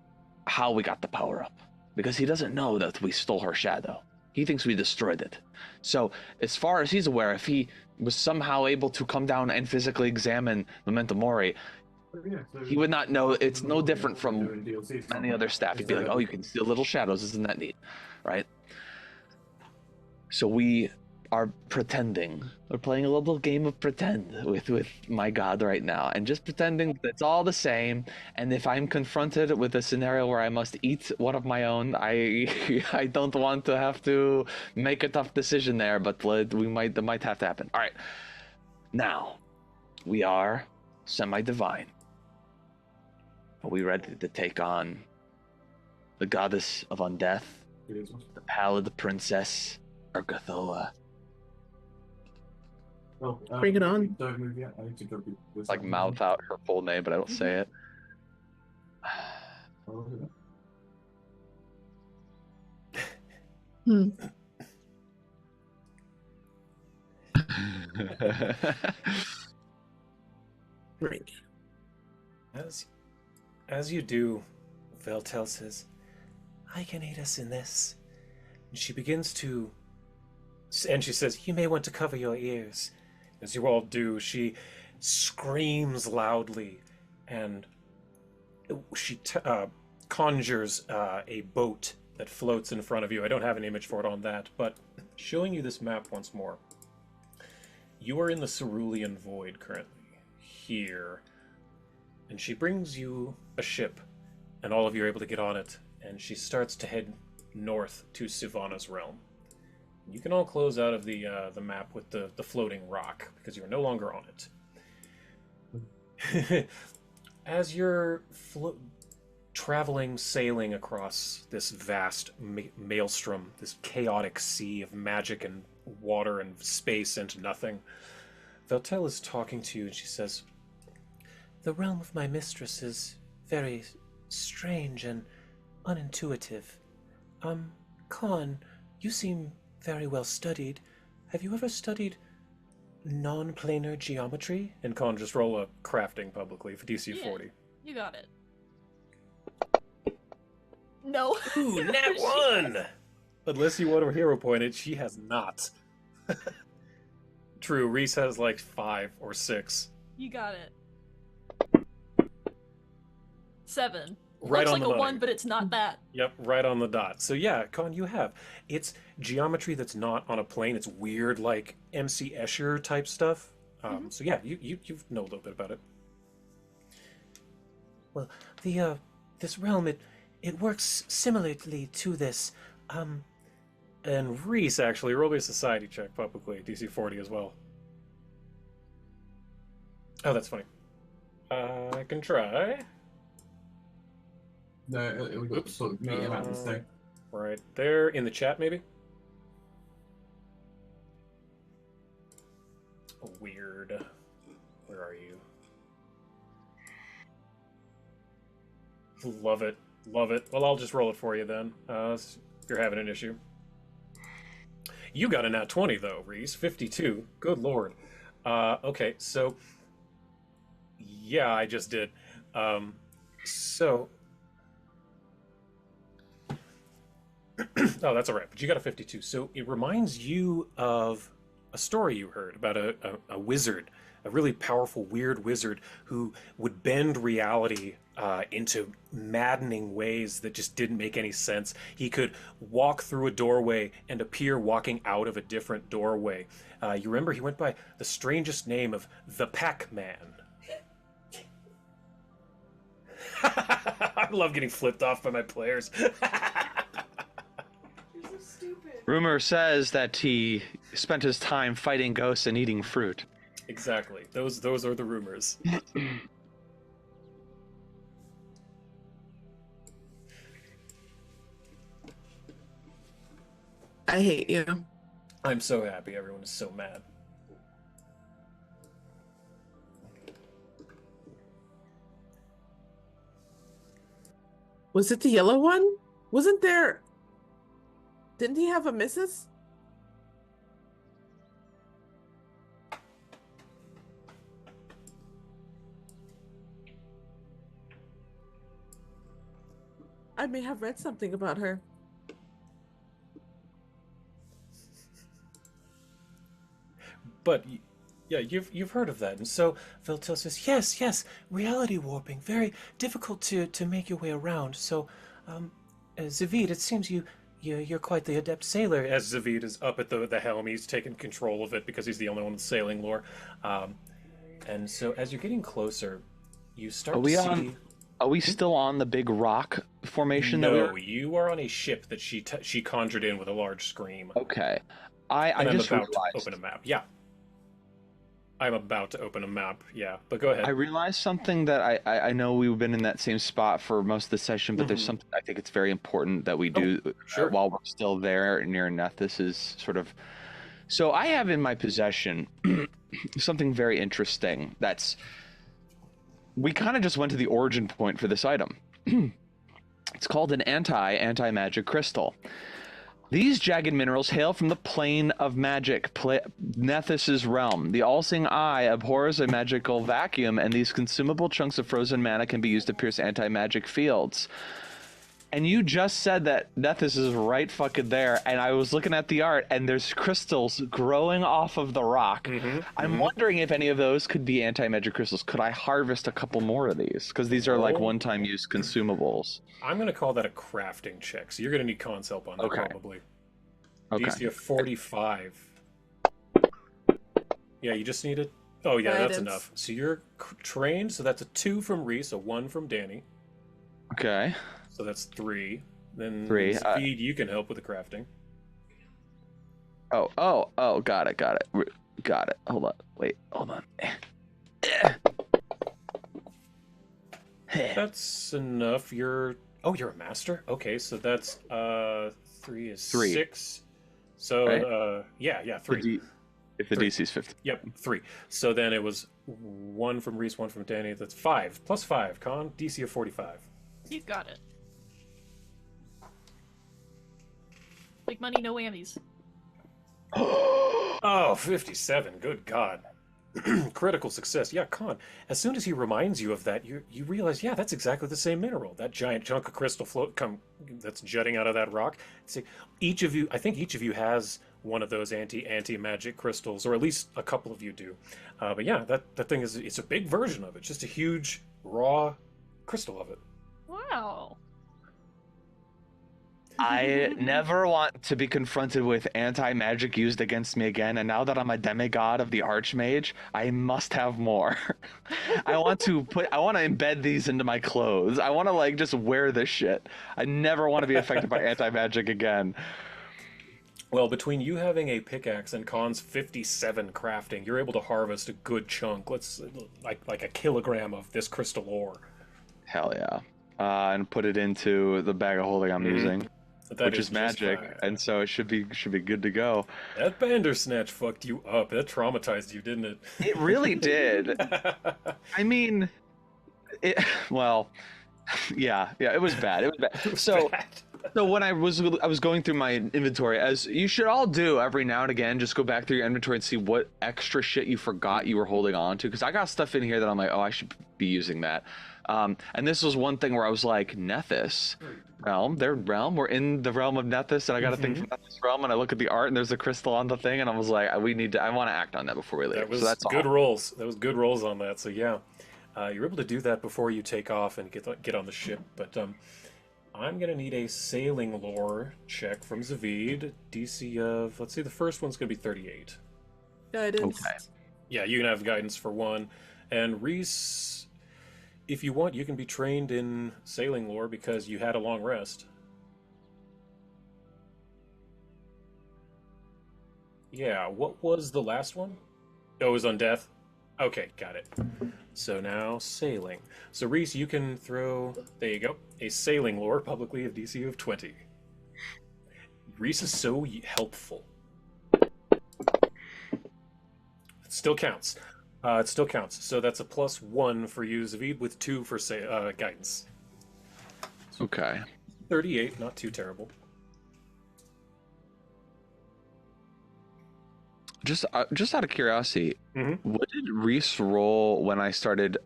how we got the power-up, because he doesn't know that we stole her shadow. He thinks we destroyed it. So, as far as he's aware, if he was somehow able to come down and physically examine Memento Mori, he would not know. It's no different from any other staff. He'd be like, oh, you can steal little shadows, isn't that neat? Right? So we are pretending. We're playing a little game of pretend with my god right now, and just pretending that it's all the same. And if I'm confronted with a scenario where I must eat one of my own, I don't want to have to make a tough decision there, but that might have to happen. All right, now we are semi-divine. Are we ready to take on the goddess of undeath, the pallid princess, Urgathoa? Bring it on. Don't move yet. I need to go. Like mouth out her full name, but I don't say it. Right. As you do, Veltel says, I can aid us in this. And she begins to... And she says, you may want to cover your ears. As you all do, she screams loudly, and she conjures a boat that floats in front of you. I don't have an image for it on that, but showing you this map once more. You are in the Cerulean Void currently, here. And she brings you a ship, and all of you are able to get on it, and she starts to head north to Sivana's realm. You can all close out of the map with the floating rock, because you are no longer on it. As you're sailing across this vast maelstrom, this chaotic sea of magic and water and space and nothing, Veltel is talking to you, and she says, the realm of my mistress is very strange and unintuitive. Khan, you seem very well studied. Have you ever studied non-planar geometry? And Khan, just roll a crafting publicly for DC 40. You got it. No. Ooh, nat 1! Unless you want to hero point it, she has not. True, Reese has like 5 or 6. You got it. 7. Right Looks on like the a money. 1, but it's not that. Yep, right on the dot. So yeah, Con, you have. It's geometry that's not on a plane. It's weird, like MC Escher type stuff. So yeah, you know a little bit about it. Well, this realm, it works similarly to this. And Reese, actually, roll me a society check publicly, DC 40 as well. Oh, that's funny. I can try. No, we got to sort of meet him at this thing. Right there in the chat, maybe? Weird. Where are you? Love it. Love it. Well, I'll just roll it for you then. You're having an issue. You got a nat 20, though, Reese. 52. Good lord. Okay, so... Yeah, I just did. So... Oh, that's all right. But you got a 52. So it reminds you of a story you heard about a wizard a really powerful, weird wizard who would bend reality into maddening ways that just didn't make any sense. He could walk through a doorway and appear walking out of a different doorway. You remember he went by the strangest name of the Pac-Man. I love getting flipped off by my players. Rumor says that he spent his time fighting ghosts and eating fruit. Exactly. Those are the rumors. I hate you. I'm so happy everyone is so mad. Was it the yellow one? Wasn't there... Didn't he have a missus? I may have read something about her. But yeah, you've heard of that, and so Viltel says, yes, reality warping, very difficult to make your way around. So, Zavid, it seems you're quite the adept sailor. As Zavid is up at the helm, he's taken control of it because he's the only one with sailing lore. And so as you're getting closer, you start to see. Are we still on the big rock formation? No, you are on a ship that she conjured in with a large scream. Okay, I I'm just about realized. to open a map. Yeah. I'm about to open a map, yeah, but go ahead. I realized something that I know we've been in that same spot for most of the session, but there's something I think it's very important that we do sure. while we're still there near Nethys is sort of... So I have in my possession something very interesting that's... We kind of just went to the origin point for this item. It's called an anti-magic crystal. These jagged minerals hail from the plane of magic, Nethys' realm. The all-seeing eye abhors a magical vacuum, and these consumable chunks of frozen mana can be used to pierce anti-magic fields. And you just said that Nethys is right fucking there, and I was looking at the art, and there's crystals growing off of the rock. I'm wondering if any of those could be anti-magic crystals. Could I harvest a couple more of these? Because these are like one-time use consumables. I'm going to call that a crafting check, so you're going to need Con's help on that probably. Okay. DC of 45. Yeah, you just need it. Oh yeah, that's enough. So you're trained, so that's a 2 from Reese, a 1 from Danny. Okay. So that's 3. Then 3. Speed, you can help with the crafting. Oh, got it. Got it. Hold on. Wait, hold on. That's enough. You're a master? Okay, so that's 3 is 3. 6. So right? yeah, 3. If the DC is 50. Yep, 3. So then it was 1 from Reese, 1 from Danny. That's 5 plus 5. Con, DC of 45. You got it. Big money, no whammies. Oh, 57. Good God. Critical success. Yeah, Con. As soon as he reminds you of that, you realize, yeah, that's exactly the same mineral. That giant chunk of crystal that's jutting out of that rock. See, I think each of you has one of those anti-magic crystals, or at least a couple of you do. But yeah, that thing it's a big version of it. Just a huge raw crystal of it. Wow. I never want to be confronted with anti-magic used against me again, and now that I'm a demigod of the Archmage, I must have more. I want to embed these into my clothes. I want to just wear this shit. I never want to be affected by anti-magic again. Well, between you having a pickaxe and Con's 57 crafting, you're able to harvest a good chunk. Like a kilogram of this crystal ore. Hell yeah. And put it into the bag of holding I'm using. Which is magic, and so it should be good to go. That Bandersnatch fucked you up. That traumatized you, didn't it? It really did. I mean, yeah, it was bad. It was bad. So when I was going through my inventory, as you should all do every now and again, just go back through your inventory and see what extra shit you forgot you were holding on to. Because I got stuff in here that I'm like, oh, I should be using that. And this was one thing where I was like, Nethys realm, their realm. We're in the realm of Nethys, and I got a thing from Nethys realm, and I look at the art, and there's a crystal on the thing, and I was like, we need to. I want to act on that before we leave. That was So that's good all. rolls. That was good rolls on that. So yeah, you're able to do that before you take off and get on the ship. But I'm gonna need a sailing lore check from Zavid. DC of, let's see, the first one's gonna be 38. Guidance. Okay. Yeah, you can have guidance for one. And Reese, if you want, you can be trained in sailing lore because you had a long rest. Yeah, what was the last one? Oh, it was on death? Okay, got it. So now sailing. So Reese, you can throw, there you go, a sailing lore publicly of DC of 20. Reese is so helpful. It still counts. It still counts. So that's a +1 for you, Zavid, with 2 for guidance. Okay. 38, not too terrible. Just out of curiosity, Mhm. what did Reese roll when I started?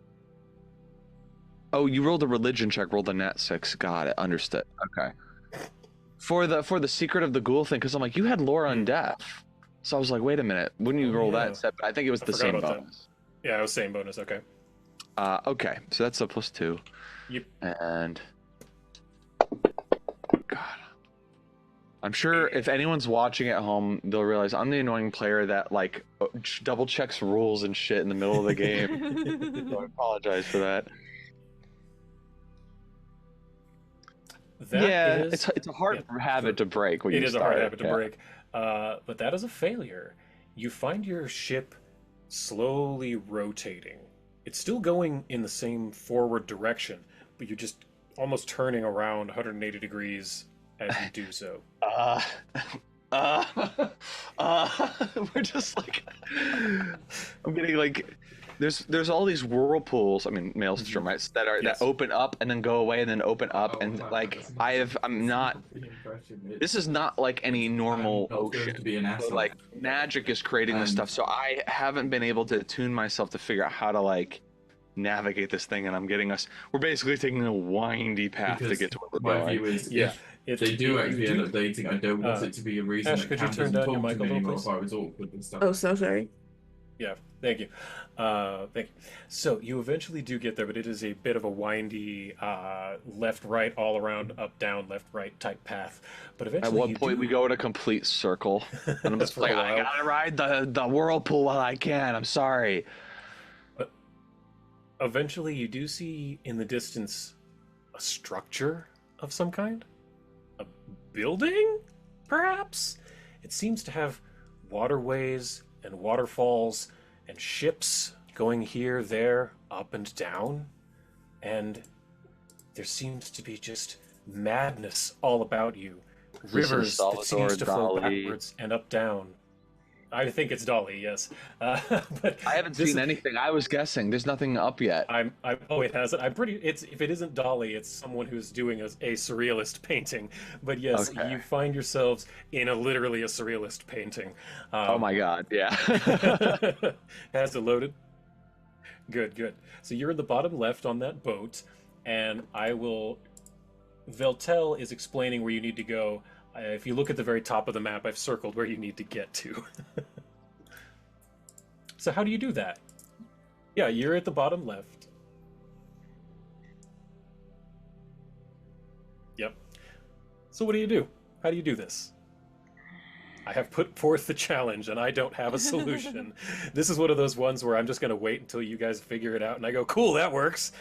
Oh, you rolled a religion check, rolled a nat 6. Got it. Understood. Okay. For the secret of the ghoul thing, because I'm like, you had lore on death. So I was like, wait a minute, wouldn't you Oh, roll yeah. that instead? But I think it was I the forgot same about that. bonus. Yeah, it was same bonus, okay. Okay, so that's a +2. Yep. And God, I'm sure if anyone's watching at home, they'll realize I'm the annoying player that like double checks rules and shit in the middle of the game. So I apologize for that. That is, it's a hard habit to break when it you is a start. hard habit to break. But that is a failure. You find your ship slowly rotating. It's still going in the same forward direction, but you're just almost turning around 180 degrees as you do so. Uh, we're just like, I'm getting like, there's all these whirlpools. I mean, maelstrom, right? That are Yes. that open up and then go away and then open up and like I'm not. This is not like any normal ocean. So, like magic is creating this stuff, so I haven't been able to tune myself to figure out how to like navigate this thing, and I'm getting us. We're basically taking a windy path to get to where we're my going. view is, Yeah, if they do actually end up do. dating, I don't want it to be a reason Ash, that could you Cam turn doesn't down your talk mic to a me little, anymore please? if I was awkward and stuff. Oh, so sorry. Yeah, thank you. Thank you. So you eventually do get there, but it is a bit of a windy left, right, all around, up, down, left, right type path. But At eventually, one you point, do... we go in a complete circle, and I'm just For like, a I while. gotta ride the whirlpool while I can. I'm sorry. But eventually, you do see in the distance a structure of some kind, a building, perhaps. It seems to have waterways and waterfalls and ships going here, there, up and down, and there seems to be just madness all about you. This is Rivers that Salvador seems to flow Dali. backwards and up down. I think it's Dolly, yes. But I haven't this seen is- anything. I was guessing. There's nothing up yet. Oh, it hasn't. I'm pretty. It's if it isn't Dolly, it's someone who's doing a surrealist painting. But yes, Okay. you find yourselves in literally a surrealist painting. Oh my god, yeah. Has it loaded? Good, good. So you're in the bottom left on that boat, and I will. Veltel is explaining where you need to go. If you look at the very top of the map, I've circled where you need to get to. So how do you do that? Yeah, you're at the bottom left. Yep. So what do you do? How do you do this? I have put forth the challenge and I don't have a solution. This is one of those ones where I'm just going to wait until you guys figure it out and I go, cool, that works.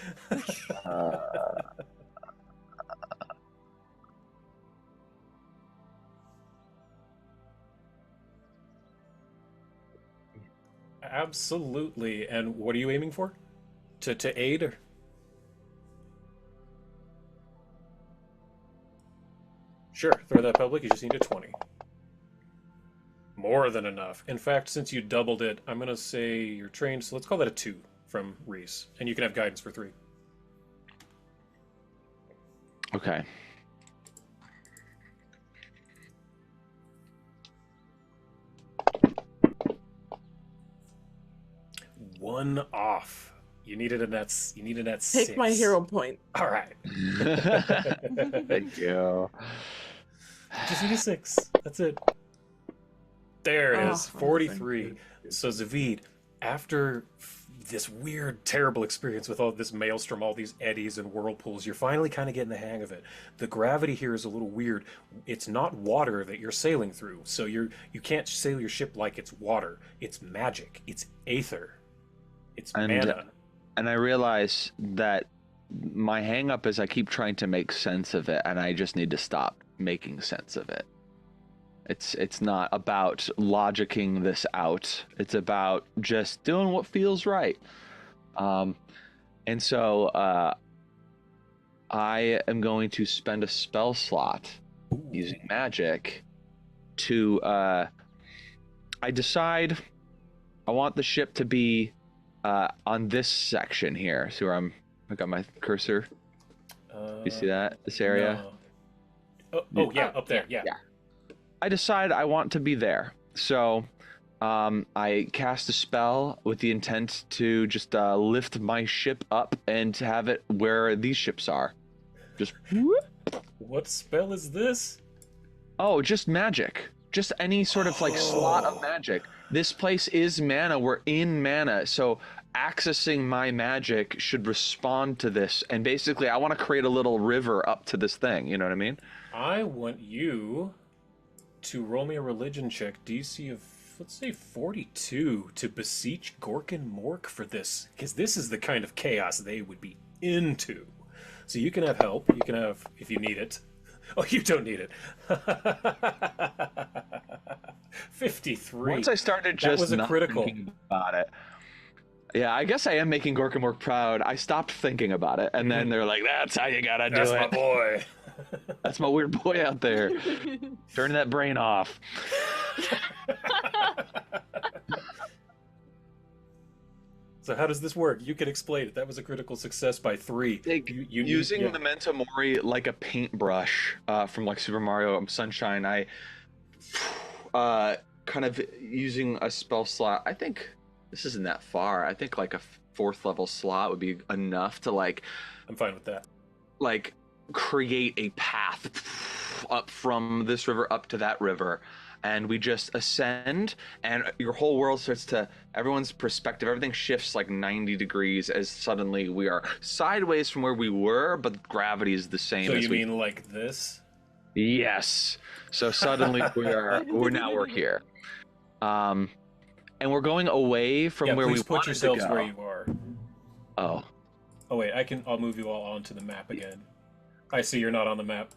Absolutely. And what are you aiming for? To aid or? Sure, throw that public. You just need a 20. More than enough. In fact, since you doubled it, I'm going to say you're trained, so let's call that a 2 from Reese. And you can have guidance for 3. Okay. 1 off. You needed a net. You need a net Take 6. my hero point. All right. Thank you. You just need a 6. That's it. There it Oh, is. amazing. 43. So Zavid, after this weird, terrible experience with all this maelstrom, all these eddies and whirlpools, you're finally kind of getting the hang of it. The gravity here is a little weird. It's not water that you're sailing through, so you can't sail your ship like it's water. It's magic. It's aether. It's mana. And I realize that my hang up is I keep trying to make sense of it, and I just need to stop making sense of it. It's not about logicking this out. It's about just doing what feels right. And so I am going to spend a spell slot using magic to I decide I want the ship to be on this section here. See where I got my cursor? You see that? This area? No. Oh, yeah, up there. Yeah. I decide I want to be there. So I cast a spell with the intent to just lift my ship up and have it where these ships are. Just whoop. What spell is this? Oh, just magic. Just any sort of like slot of magic. This place is mana. We're in mana. So accessing my magic should respond to this. And basically, I want to create a little river up to this thing. You know what I mean? I want you to roll me a religion check, DC of, let's say, 42, to beseech Gork and Mork for this. Because this is the kind of chaos they would be into. So you can have help. You can have, if you need it. Oh, you don't need it. 53. Once I started That was just a not critical. thinking about it. Yeah, I guess I am making Gork and Mork proud. I stopped thinking about it. And then they're like, that's how you gotta do That's it. my boy. That's my weird boy out there. Turn that brain off. So how does this work? You can explain it. That was a critical success by 3. Using Memento Mori like a paintbrush from like Super Mario Sunshine, I kind of using a spell slot. I think this isn't that far. I think like a 4th level slot would be enough to like. I'm fine with that. Like create a path up from this river up to that river, and we just ascend, and your whole world starts to, everyone's perspective, everything shifts like 90 degrees as suddenly we are sideways from where we were, but gravity is the same. So as you we... mean like this? Yes. So suddenly we're here. And we're going away from where we please put wanted yourselves to go. where you are. Oh. Oh wait, I'll move you all onto the map again. I see you're not on the map.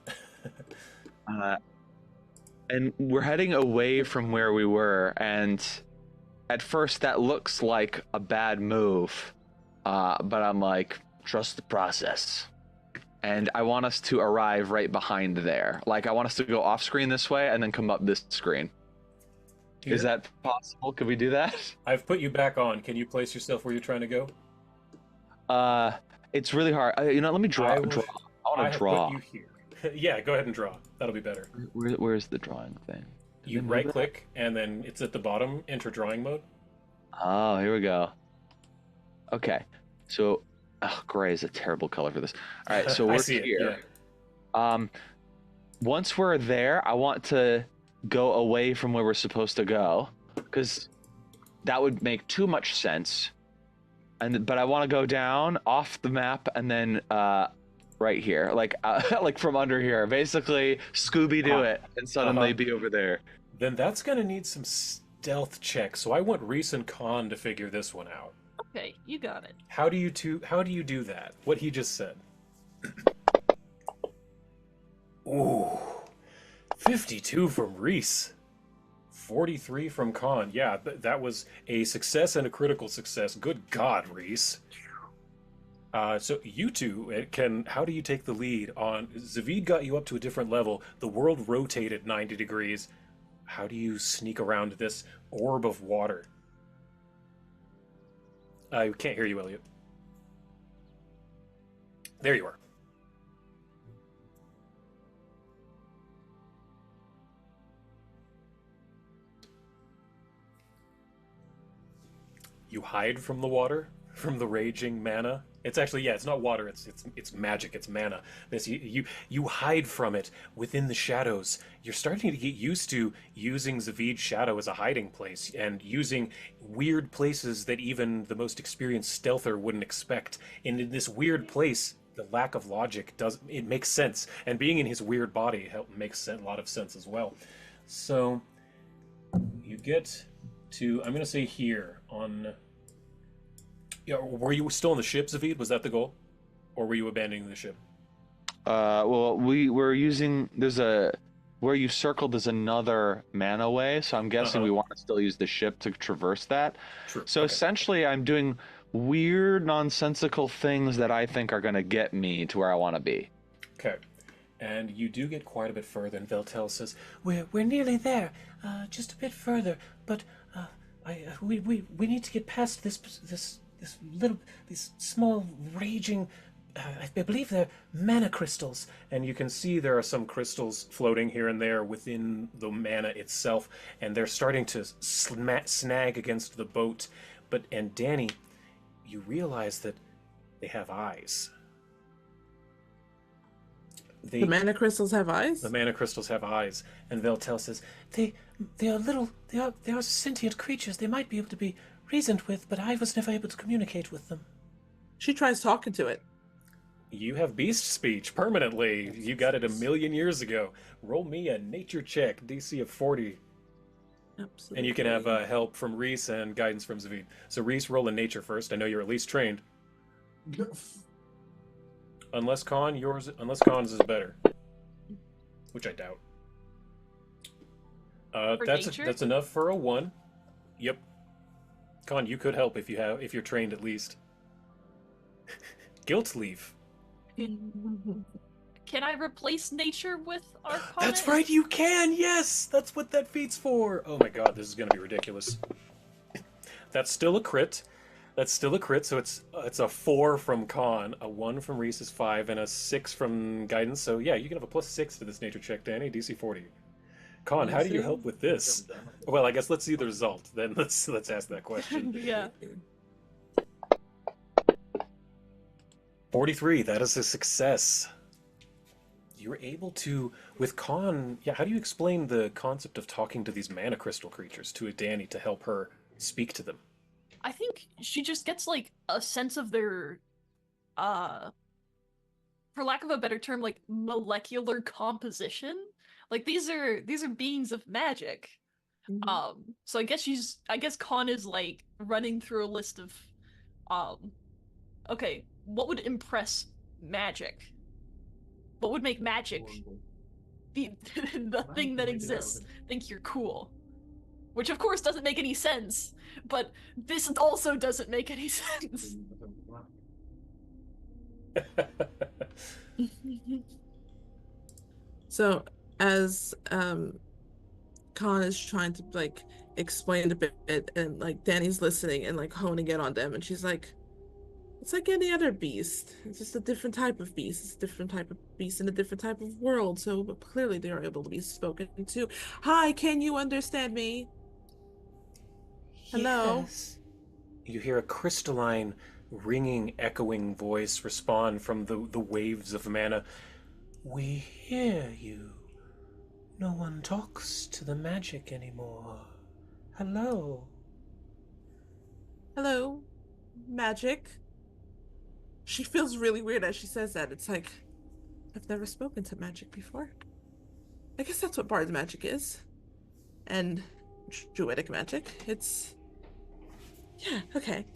And we're heading away from where we were, and at first that looks like a bad move, but I'm like, trust the process. And I want us to arrive right behind there. Like, I want us to go off screen this way and then come up this screen. Here? Is that possible? Could we do that? I've put you back on. Can you place yourself where you're trying to go? It's really hard. Let me draw. I want to draw. Put you here. Yeah, go ahead and draw. That'll be better. Where's the drawing thing? You right click and then it's at the bottom, enter drawing mode. Oh, here we go. Okay. So, gray is a terrible color for this. All right, so we're here. Yeah. Once we're there, I want to go away from where we're supposed to go, because that would make too much sense. But I want to go down off the map and then right here, like like from under here, basically Scooby-Doo it and suddenly be over there. Then that's gonna need some stealth checks. So I want Reese and Khan to figure this one out. Okay, you got it. How do you do that? What he just said. Ooh, 52 from Reese. 43 from Khan. Yeah, that was a success and a critical success. Good God, Reese. So you two how do you take the lead on... Zavid got you up to a different level. The world rotated 90 degrees. How do you sneak around this orb of water? I can't hear you, Elliot. There you are. you hide from the water, from the raging mana. It's actually, yeah, it's not water. It's magic. It's mana. This you hide from it within the shadows. You're starting to get used to using Zavid's shadow as a hiding place and using weird places that even the most experienced stealther wouldn't expect. And in this weird place, the lack of logic does it makes sense. And being in his weird body makes a lot of sense as well. So you get to, I'm gonna say here on. Yeah, were you still on the ship, Zavid? Was that the goal, or were you abandoning the ship? Well, we were using where you circled there's another mana way, so I'm guessing we want to still use the ship to traverse that. True. So essentially, I'm doing weird, nonsensical things that I think are going to get me to where I want to be. Okay, and you do get quite a bit further, and Veltel says, We're nearly there. Just a bit further, but we need to get past these small raging. I believe they're mana crystals. and you can see there are some crystals floating here and there within the mana itself, and they're starting to snag against the boat. And Danny, you realize that they have eyes. The mana crystals have eyes? The mana crystals have eyes, and Veltel says, They are sentient creatures. They might be able to be reasoned with, but I was never able to communicate with them. She tries talking to it. "You have beast speech permanently. You got it a million years ago. Roll me a nature check, DC of 40." Absolutely. And you can have help from Reese and guidance from Zavid. So Reese, roll a nature first. I know you're at least trained. Unless Khan's is better, which I doubt. That's enough for a 1. Yep. Khan, you could help if you're trained at least. Guilt leaf. Can I replace nature with Arcana? That's right, you can. Yes, that's what that feat's for. Oh my god, this is gonna be ridiculous. That's still a crit. So it's a 4 from Khan, a 1 from Reese's 5, and a 6 from Guidance. So yeah, you can have a +6 to this nature check, Danny. DC 40. Khan, how do you help with this? Well, I guess let's see the result. Then let's ask that question. Yeah. 43. That is a success. You're able to, with Khan. Yeah, how do you explain the concept of talking to these mana crystal creatures to a Danny to help her speak to them? I think she just gets like a sense of their for lack of a better term, like molecular composition. Like these are beings of magic. So I guess Khan is like running through a list of okay, what would impress magic? What would make magic the thing that exists think you're cool? Which of course doesn't make any sense, but this also doesn't make any sense. So as Khan is trying to like explain a bit, and like Danny's listening and like honing in on them, and she's like, it's like any other beast. It's just a different type of beast. It's a different type of beast in a different type of world. So clearly they are able to be spoken to. Hi, can you understand me? Hello? Yes. You hear a crystalline, ringing, echoing voice respond from the waves of mana. We hear you. No one talks to the magic anymore. Hello. Hello? Magic? She feels really weird as she says that. It's like, I've never spoken to magic before. I guess that's what bard magic is. And druidic magic. It's... yeah, okay.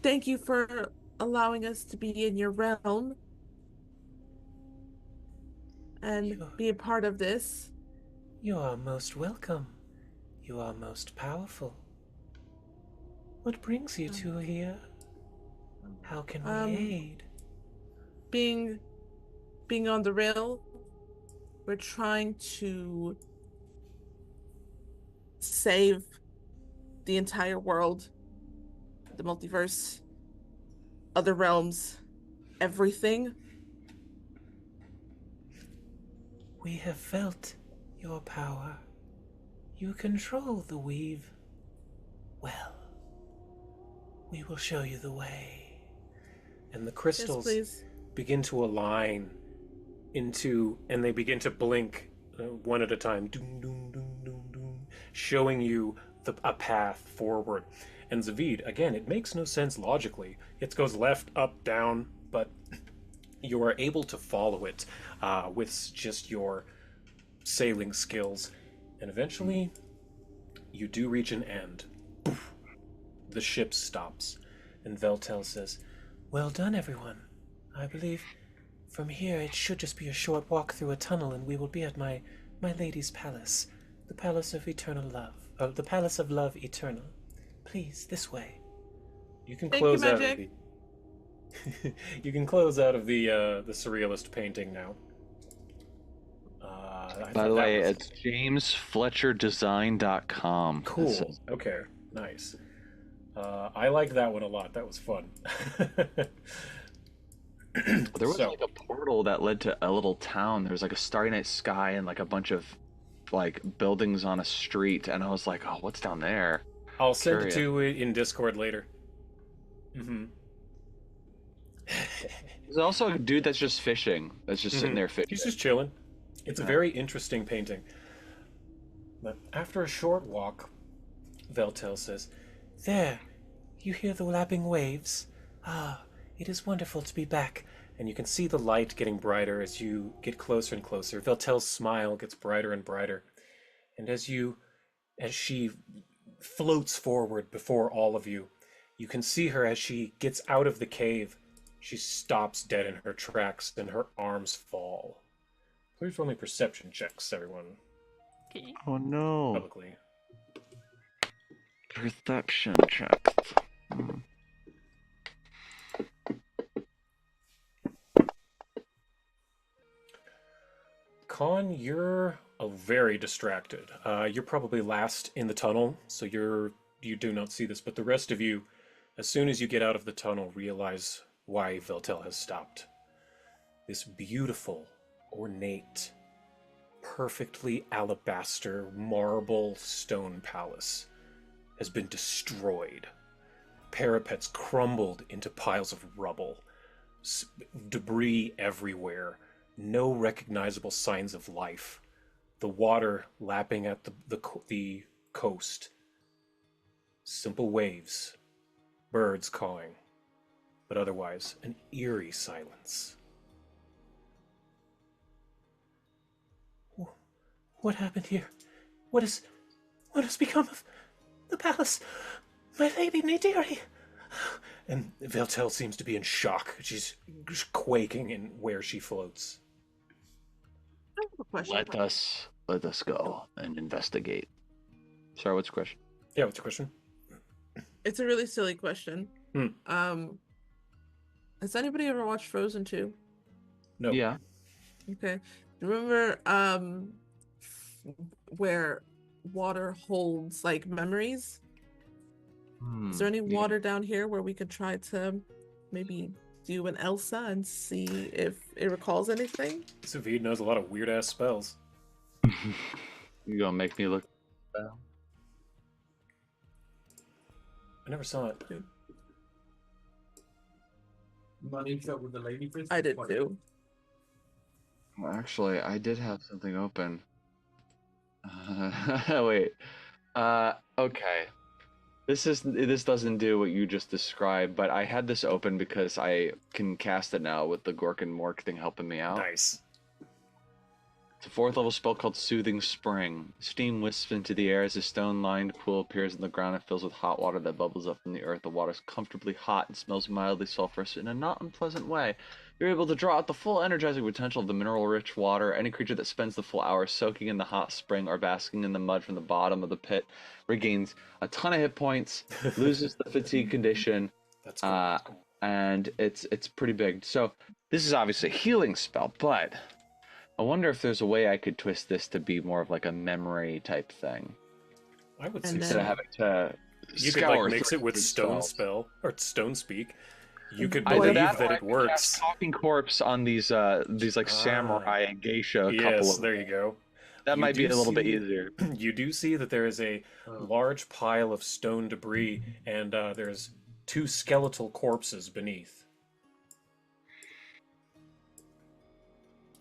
Thank you for allowing us to be in your realm and be a part of this. You are most welcome. You are most powerful. What brings you to here? How can we aid? Being on the rail, we're trying to save the entire world, the multiverse, other realms, everything. We have felt your power. You control the weave. Well, we will show you the way. And the Yes, crystals please. begin to align into, and they begin to blink one at a time, doom, doom, doom, doom, doom, showing you a path forward. And Zavid, again, it makes no sense logically. It goes left, up, down, but you are able to follow it with just your sailing skills. And eventually, you do reach an end. Poof. The ship stops, and Veltel says, Well done, everyone. I believe from here it should just be a short walk through a tunnel and we will be at my lady's palace. The Palace of Eternal Love. The Palace of Love Eternal. Please, this way. you can Thank you, close out of Magic. the you can close out of the surrealist painting now. By the way, it's jamesfletcherdesign.com. cool. Okay, nice. I liked that one a lot. That was fun. There was So- like a portal that led to a little town. There was like a starry night sky and like a bunch of like buildings on a street, and I was like, oh, what's down there? I'll send Curious. it to you in Discord later. There's also a dude that's just fishing. That's just sitting there fishing. He's just chilling. It's a very interesting painting. But after a short walk, Veltel says, There. You hear the lapping waves? Ah, it is wonderful to be back. and you can see the light getting brighter as you get closer and closer. Veltel's smile gets brighter and brighter. And as she floats forward before all of you, you can see her as she gets out of the cave. She stops dead in her tracks, and her arms fall. Please roll me perception checks, everyone, Okay. Oh no. publicly. Perception check. Con, you're very distracted. You're probably last in the tunnel, so you do not see this, but the rest of you, as soon as you get out of the tunnel, realize why Veltel has stopped. This beautiful, ornate, perfectly alabaster marble stone palace has been destroyed. Parapets crumbled into piles of rubble, debris everywhere, no recognizable signs of life. The water lapping at the coast. Simple waves, birds cawing, but otherwise an eerie silence. What happened here? What has become of the palace? My lady Nadiri! And Veltel seems to be in shock. She's quaking in where she floats. I have a question. Let us go and investigate. Sorry, what's the question? Yeah, what's your question? It's a really silly question. Hmm. Has anybody ever watched Frozen 2? No. Yeah. Okay. Remember where water holds like memories? Is there any water down here where we could try to maybe do an Elsa and see if it recalls anything? Savid knows a lot of weird ass spells. You gonna make me look? I never saw it. Money shot with the lady fist? I did too. Well, actually, I did have something open. Wait. Okay. This doesn't do what you just described, but I had this open because I can cast it now with the Gork and Mork thing helping me out. Nice. It's a 4th level spell called Soothing Spring. Steam wisps into the air as a stone-lined pool appears in the ground and fills with hot water that bubbles up from the earth. The water is comfortably hot and smells mildly sulfurous in a not unpleasant way. You're able to draw out the full energizing potential of the mineral-rich water. Any creature that spends the full hour soaking in the hot spring or basking in the mud from the bottom of the pit regains a ton of hit points, loses the fatigue condition, That's cool. and it's pretty big. So this is obviously a healing spell, but I wonder if there's a way I could twist this to be more of like a memory type thing I would and say then- instead of having to you could scour like mix through it with these stone spells. spell or stone speak. You could Either believe that, or that I it could works. cast Talking corpse on these like samurai and geisha. Yes, Couple of there you go. That You might be do a little bit see- easier. You do see that there is a large pile of stone debris, and there's 2 skeletal corpses beneath.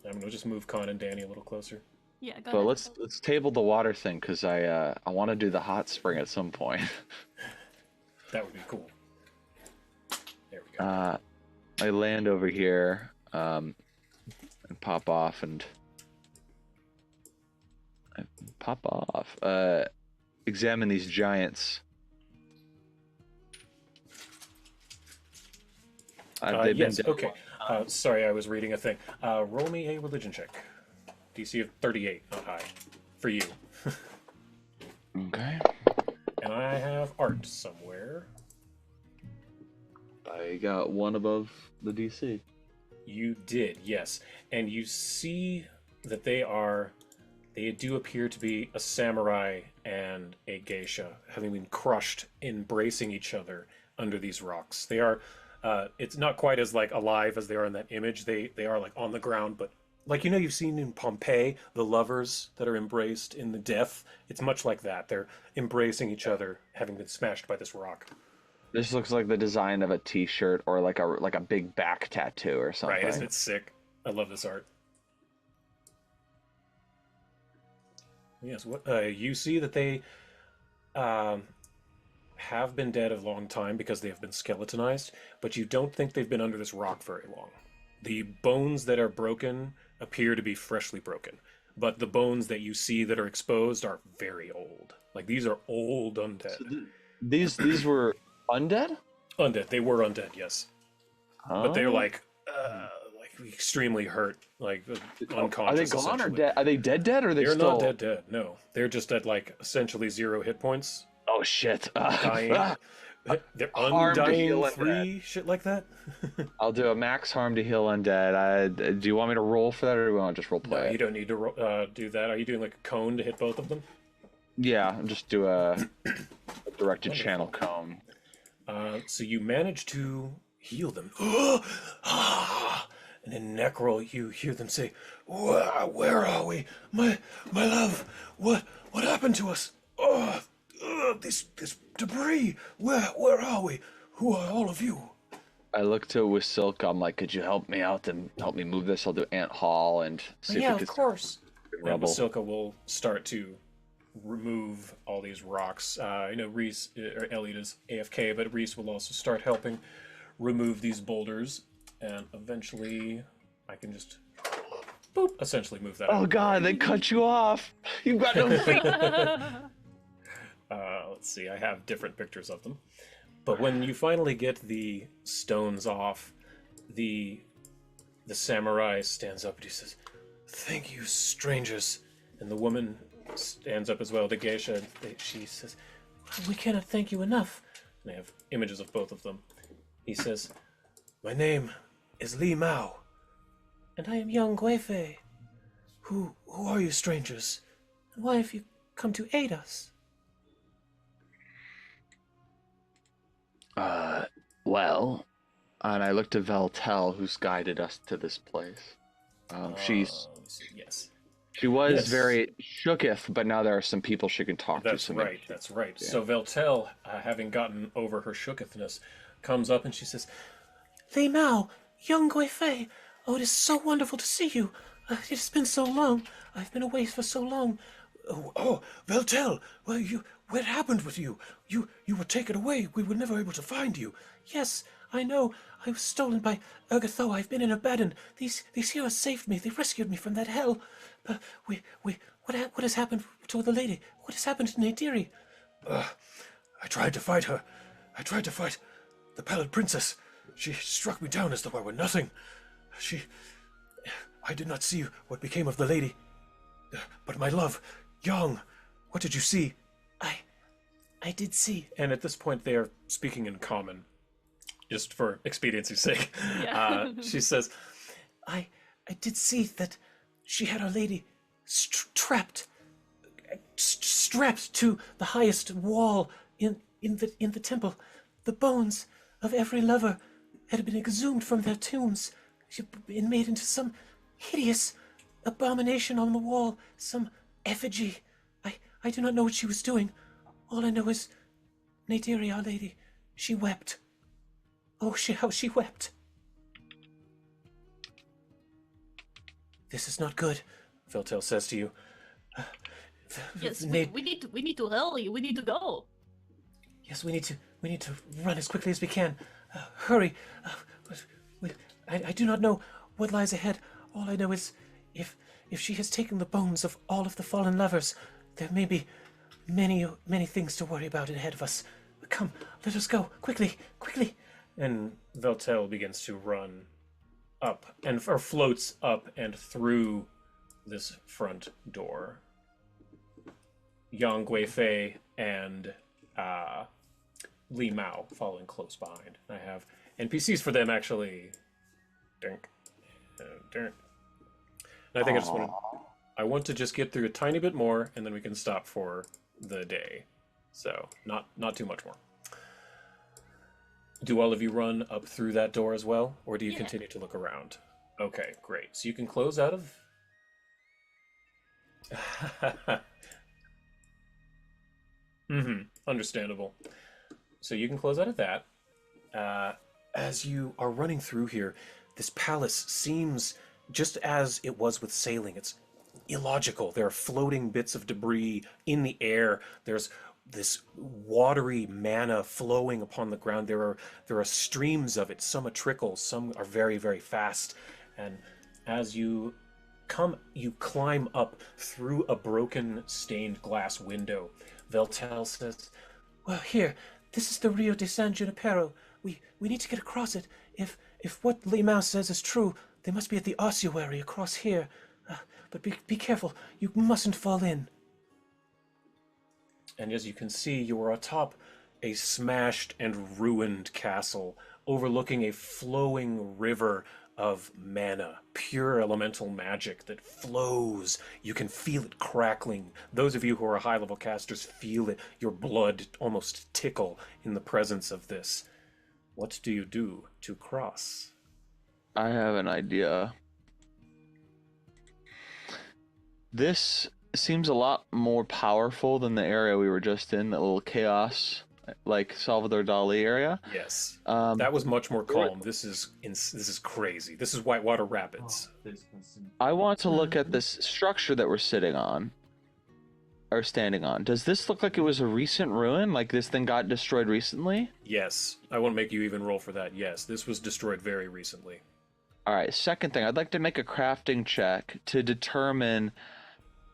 I'm gonna just move Con and Danny a little closer. Yeah, go But ahead. let's table the water thing because I want to do the hot spring at some point. That would be cool. There we go. I land over here and pop off and examine these giants. They've been Yes, dead okay. Sorry, I was reading a thing. Roll me a religion check. DC of 38, not high. For you. Okay. And I have art somewhere. I got one above the DC. You did, yes. And you see that they do appear to be a samurai and a geisha, having been crushed, embracing each other under these rocks. They are, it's not quite as like alive as they are in that image. They are like on the ground, but like you've seen in Pompeii, the lovers that are embraced in the death. It's much like that. They're embracing each other, having been smashed by this rock. This looks like the design of a T-shirt or like a big back tattoo or something. Right? Isn't it sick? I love this art. Yes, what you see that they have been dead a long time because they have been skeletonized, but you don't think they've been under this rock very long. The bones that are broken appear to be freshly broken, but the bones that you see that are exposed are very old. Like these are old undead. So these were undead? Undead. They were undead, yes, but they're Oh. like extremely hurt, like unconscious. Are they gone or essentially. dead? Are they dead? Or are they They're still? not dead. No, they're just at like essentially 0 hit points. Oh shit! Dying. They're Harm to heal undying undead. 3, shit like that. I'll do a max harm to heal undead. Do you want me to roll for that, or do you want to just roll No, play you it? don't need to do that. Are you doing like a cone to hit both of them? Yeah, just do a directed channel cone. So you manage to heal them. And in Necrol, you hear them say, "Where are we, my love? What happened to us? This debris. Where are we? Who are all of you?" I look to Wasilka. I'm like, could you help me out and help me move this? I'll do Ant Hall and see if Yeah, we of could course. And rubble. Basilka will start to remove all these rocks. I know Reese or Elliot is AFK, but Reese will also start helping remove these boulders, and eventually I can just boop, essentially move that. Oh out. god, they cut you off. You've got no feet. Let's see, I have different pictures of them. But when you finally get the stones off, the samurai stands up and he says, "Thank you, strangers." And the woman stands up as well, the geisha, and she says, We cannot thank you enough. and I have images of both of them. He says, "My name is Li Mao." And I am young Guifei. Who are you, strangers? And why have you come to aid us? Well, and I look to Veltel, who's guided us to this place. Yes. She was Yes. very shooketh, but now there are some people she can talk to. That's so right, maybe- that's right. Yeah. So Veltel, having gotten over her shookethness, comes up and she says, Li Mao, young Guifei. Oh, it is so wonderful to see you. It has been so long. I've been away for so long. Oh, Veltel, well, what happened with you? You were taken away. We were never able to find you." Yes, I know. I was stolen by Urgatho. I've been in Abaddon. These heroes saved me. They rescued me from that hell. But what has happened to the lady? What has happened to Nadiri? I tried to fight her. I tried to fight the Pallid Princess. She struck me down as though I were nothing. I did not see what became of the lady. But my love, Young, what did you see? I did see. And at this point, they are speaking in common, just for expediency's sake. Yeah. She says, I did see that she had our lady strapped to the highest wall in the temple. The bones of every lover had been exhumed from their tombs and made into some hideous abomination on the wall, some effigy. I do not know what she was doing. All I know is, Nadiri, Our Lady, she wept. Oh, how she wept. This is not good, Veltel says to you. Yes, Nate, we need to hurry. We need to go. yes, we need to run as quickly as we can. Hurry. I do not know what lies ahead. All I know is, if she has taken the bones of all of the fallen lovers, there may be many things to worry about ahead of us. Come, let us go quickly, quickly. And Veltel begins to run up or floats up and through this front door. Yang Guifei and Li Mao following close behind. I have NPCs for them, actually. Dink. Dink. And I think I want to just get through a tiny bit more, and then we can stop for the day. So, not too much more. Do all of you run up through that door as well, or do you continue to look around? Okay, great. So you can close out of... Understandable. So you can close out of that. As you are running through here, this palace seems, just as it was with sailing, it's illogical. There are floating bits of debris in the air. There's this watery manna flowing upon the ground. There are streams of it. Some a trickle, some are very, very fast. And as you climb up through a broken stained glass window. Veltel says, "Well, here, this is the Rio de San Junipero. We need to get across it. If what Li Mao says is true, they must be at the ossuary across here. But be careful. You mustn't fall in." And as you can see, you are atop a smashed and ruined castle, overlooking a flowing river of mana, pure elemental magic that flows. You can feel it crackling. Those of you who are high-level casters feel it, your blood almost tickle in the presence of this. What do you do to cross? I have an idea. This seems a lot more powerful than the area we were just in, that little chaos, like Salvador Dali area. Yes, that was much more calm. This is crazy. This is Whitewater Rapids. I want to look at this structure that we're sitting on, or standing on. Does this look like it was a recent ruin? Like this thing got destroyed recently? Yes, I won't make you even roll for that. Yes, this was destroyed very recently. All right, second thing, I'd like to make a crafting check to determine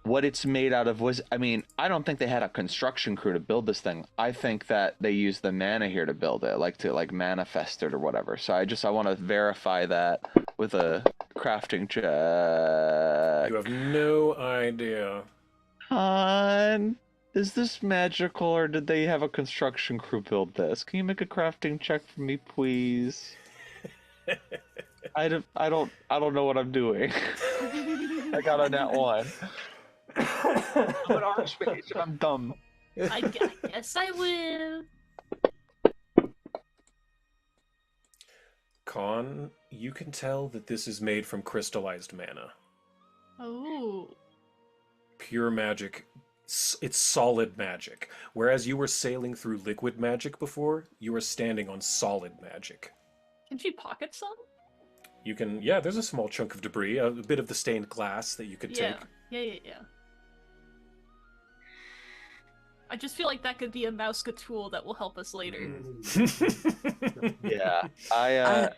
what it's made out of. I don't think they had a construction crew to build this thing. I think that they used the mana here to build it, to manifest it or whatever. So I want to verify that with a crafting check. You have no idea. Is this magical, or did they have a construction crew build this? Can you make a crafting check for me, please? I don't know what I'm doing. I got a nat 1. I'm an archmage and I'm dumb. I guess I will. Con, you can tell that this is made from crystallized mana. Oh. Pure magic. It's solid magic. Whereas you were sailing through liquid magic before, you are standing on solid magic. Can she pocket some? You can, yeah, there's a small chunk of debris, a bit of the stained glass that you could take. Yeah. I just feel like that could be a Mauska tool that will help us later. Yeah, I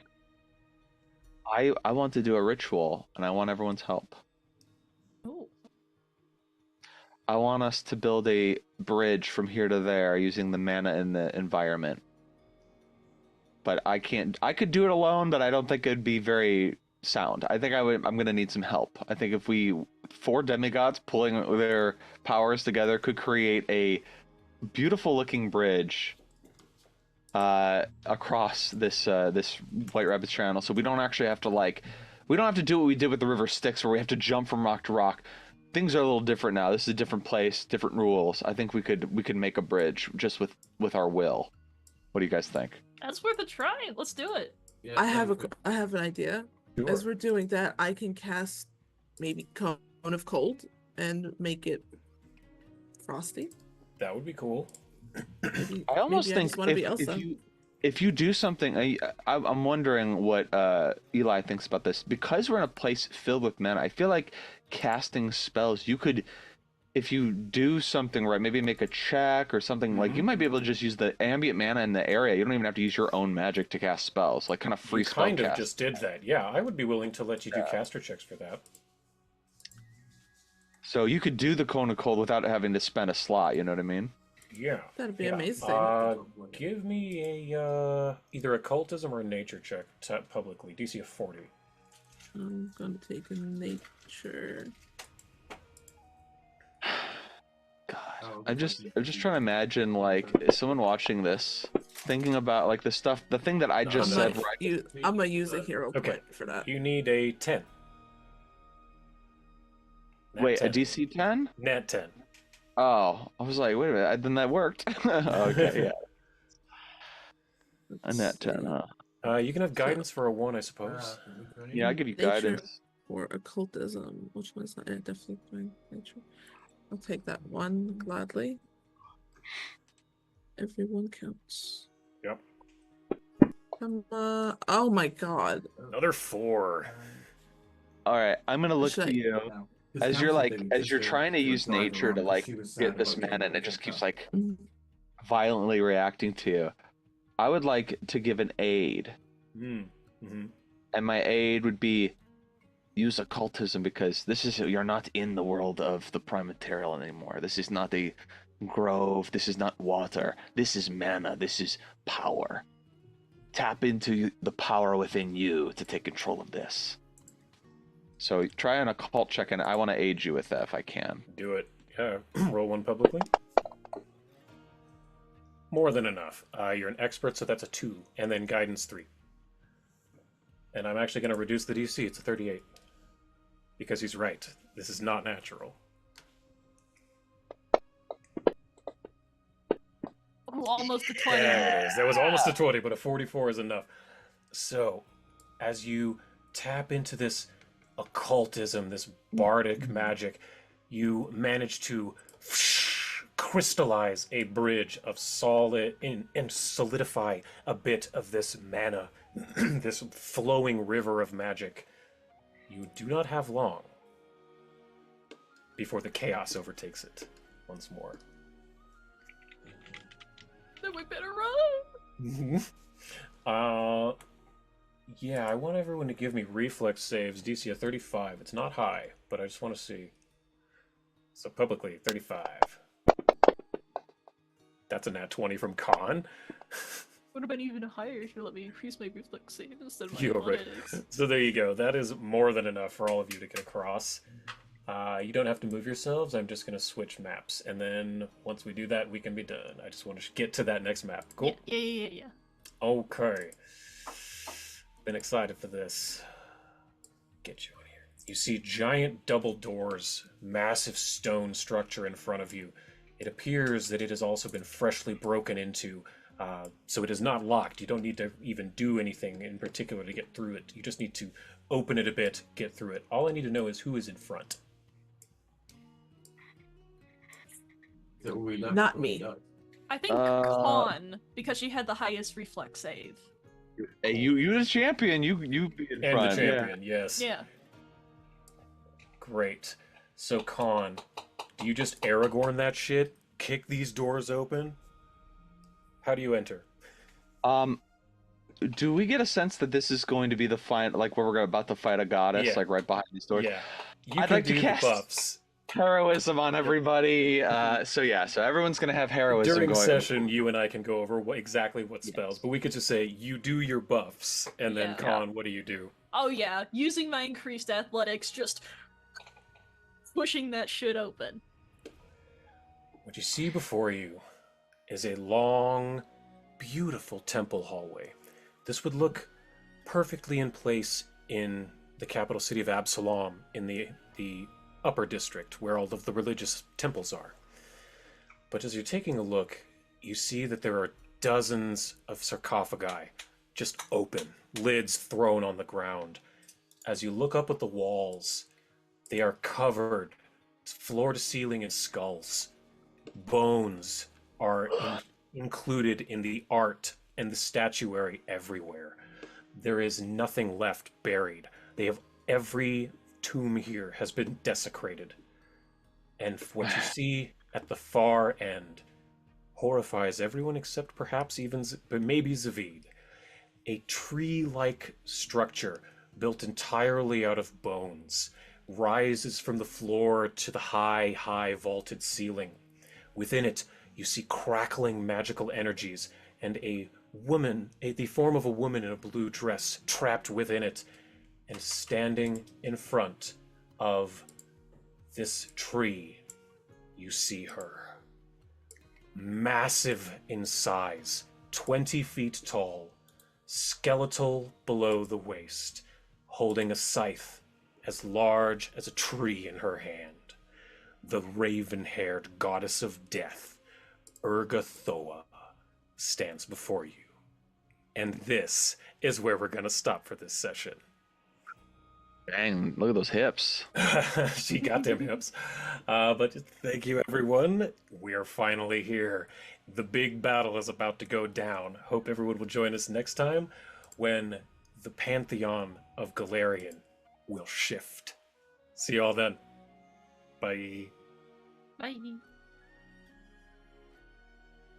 want to do a ritual, and I want everyone's help. Oh. I want us to build a bridge from here to there using the mana in the environment. But I could do it alone, but I don't think it'd be very sound. I think I'm gonna need some help. I think if 4 demigods pulling their powers together could create a beautiful looking bridge across this White Rapids channel, so we don't actually have to we don't have to do what we did with the River Styx, where we have to jump from rock to rock. Things are a little different now. This is a different place, different rules. I think we could make a bridge just with our will. What do you guys think? That's worth a try. Let's do it. Yeah, I have an idea. Sure. As we're doing that, I can cast maybe Cone of Cold and make it frosty. That would be cool. Maybe, I almost maybe I think just want to be Elsa. if you do something, I'm wondering what Eli thinks about this. Because we're in a place filled with mana, I feel like casting spells, you could, if you do something right, maybe make a check or something, like you might be able to just use the ambient mana in the area. You don't even have to use your own magic to cast spells, like kind of free You spell kind of cast. just did that. Yeah, I would be willing to let you do caster checks for that. So you could do the Cone of Cold without having to spend a slot, you know what I mean? Yeah. That'd be yeah. amazing. Give me a either occultism or a nature check publicly. DC of 40. I'm gonna take a nature. God, I'm just trying to imagine, like, is someone watching this thinking about like the thing that I just no. said right. I'm gonna use a hero Okay. point for that. You need a 10. Nat Wait, 10. a DC 10? Nat 10. Oh, I was like, wait a minute, then that worked. Okay, yeah, a net 10, huh? You can have guidance for a 1, I suppose. Yeah, I'll give you Nature guidance. or occultism. Which one's not? Yeah, definitely fine. Nature. I'll take that one gladly. Everyone counts. Yep. Oh my god. Another 4. All right, I'm gonna look Should to I- you as you're trying to use nature to like get this mana, and it just keeps like Mm, violently reacting to you. I would like to give an aid, Mm-hmm. and my aid would be use occultism, because you're not in the world of the prime material anymore. This is not a grove. This is not water. This is mana. This is power. Tap into the power within you to take control of this. So try an occult check, and I want to aid you with that if I can. Do it. Yeah. Roll 1 publicly. More than enough. You're an expert, so that's a 2. And then guidance 3. And I'm actually going to reduce the DC. It's a 38. Because he's right. This is not natural. Oh, almost a 20. There it is. That was almost a 20, but a 44 is enough. So, as you tap into this occultism, this bardic magic, you manage to crystallize a bridge of solid and solidify a bit of this mana, this flowing river of magic. You do not have long before the chaos overtakes it once more. Then we better run. Yeah, I want everyone to give me reflex saves, DC of 35. It's not high, but I just want to see. So publicly, 35. That's a nat 20 from Khan. Would have been even higher if you let me increase my reflex save instead of my You're right. athletics. So there you go. That is more than enough for all of you to get across. You don't have to move yourselves. I'm just going to switch maps. And then once we do that, we can be done. I just want to get to that next map. Cool? Yeah. Okay. Been excited for this. Get you in here. You see giant double doors, massive stone structure in front of you. It appears that it has also been freshly broken into, so it is not locked. You don't need to even do anything in particular to get through it. You just need to open it a bit, get through it. All I need to know is who is in front. Not me. I think Khan, because she had the highest reflex save. Hey, you the champion. You be in And front. the champion, yes. Yeah. Great. So, Khan, do you just Aragorn that shit? Kick these doors open? How do you enter? Do we get a sense that this is going to be the fight, like where we're about to fight a goddess, Yeah. like right behind these doors? Yeah. You I'd can like to do cast- the buffs. Heroism on everybody. So everyone's gonna have heroism During going. session, you and I can go over exactly what spells, but we could just say, you do your buffs, and then Yeah. Khan, what do you do? Oh yeah, using my increased athletics, just pushing that shit open. What you see before you is a long, beautiful temple hallway. This would look perfectly in place in the capital city of Absalom, in the upper district, where all of the religious temples are. But as you're taking a look, you see that there are dozens of sarcophagi just open, lids thrown on the ground. As you look up at the walls, they are covered floor to ceiling is skulls. Bones are included in the art and the statuary everywhere. There is nothing left buried. Every tomb here has been desecrated. And what you see at the far end horrifies everyone except perhaps even, but maybe Zavid. A tree-like structure built entirely out of bones rises from the floor to the high vaulted ceiling. Within it, you see crackling magical energies and the form of a woman in a blue dress trapped within it, and standing in front of this tree, you see her. Massive in size, 20 feet tall, skeletal below the waist, holding a scythe as large as a tree in her hand. The raven-haired goddess of death, Urgathoa, stands before you. And this is where we're going to stop for this session. Dang, look at those hips. She got them hips. But thank you, everyone. We're finally here. The big battle is about to go down. Hope everyone will join us next time when the pantheon of Galarian will shift. See you all then. Bye. Bye.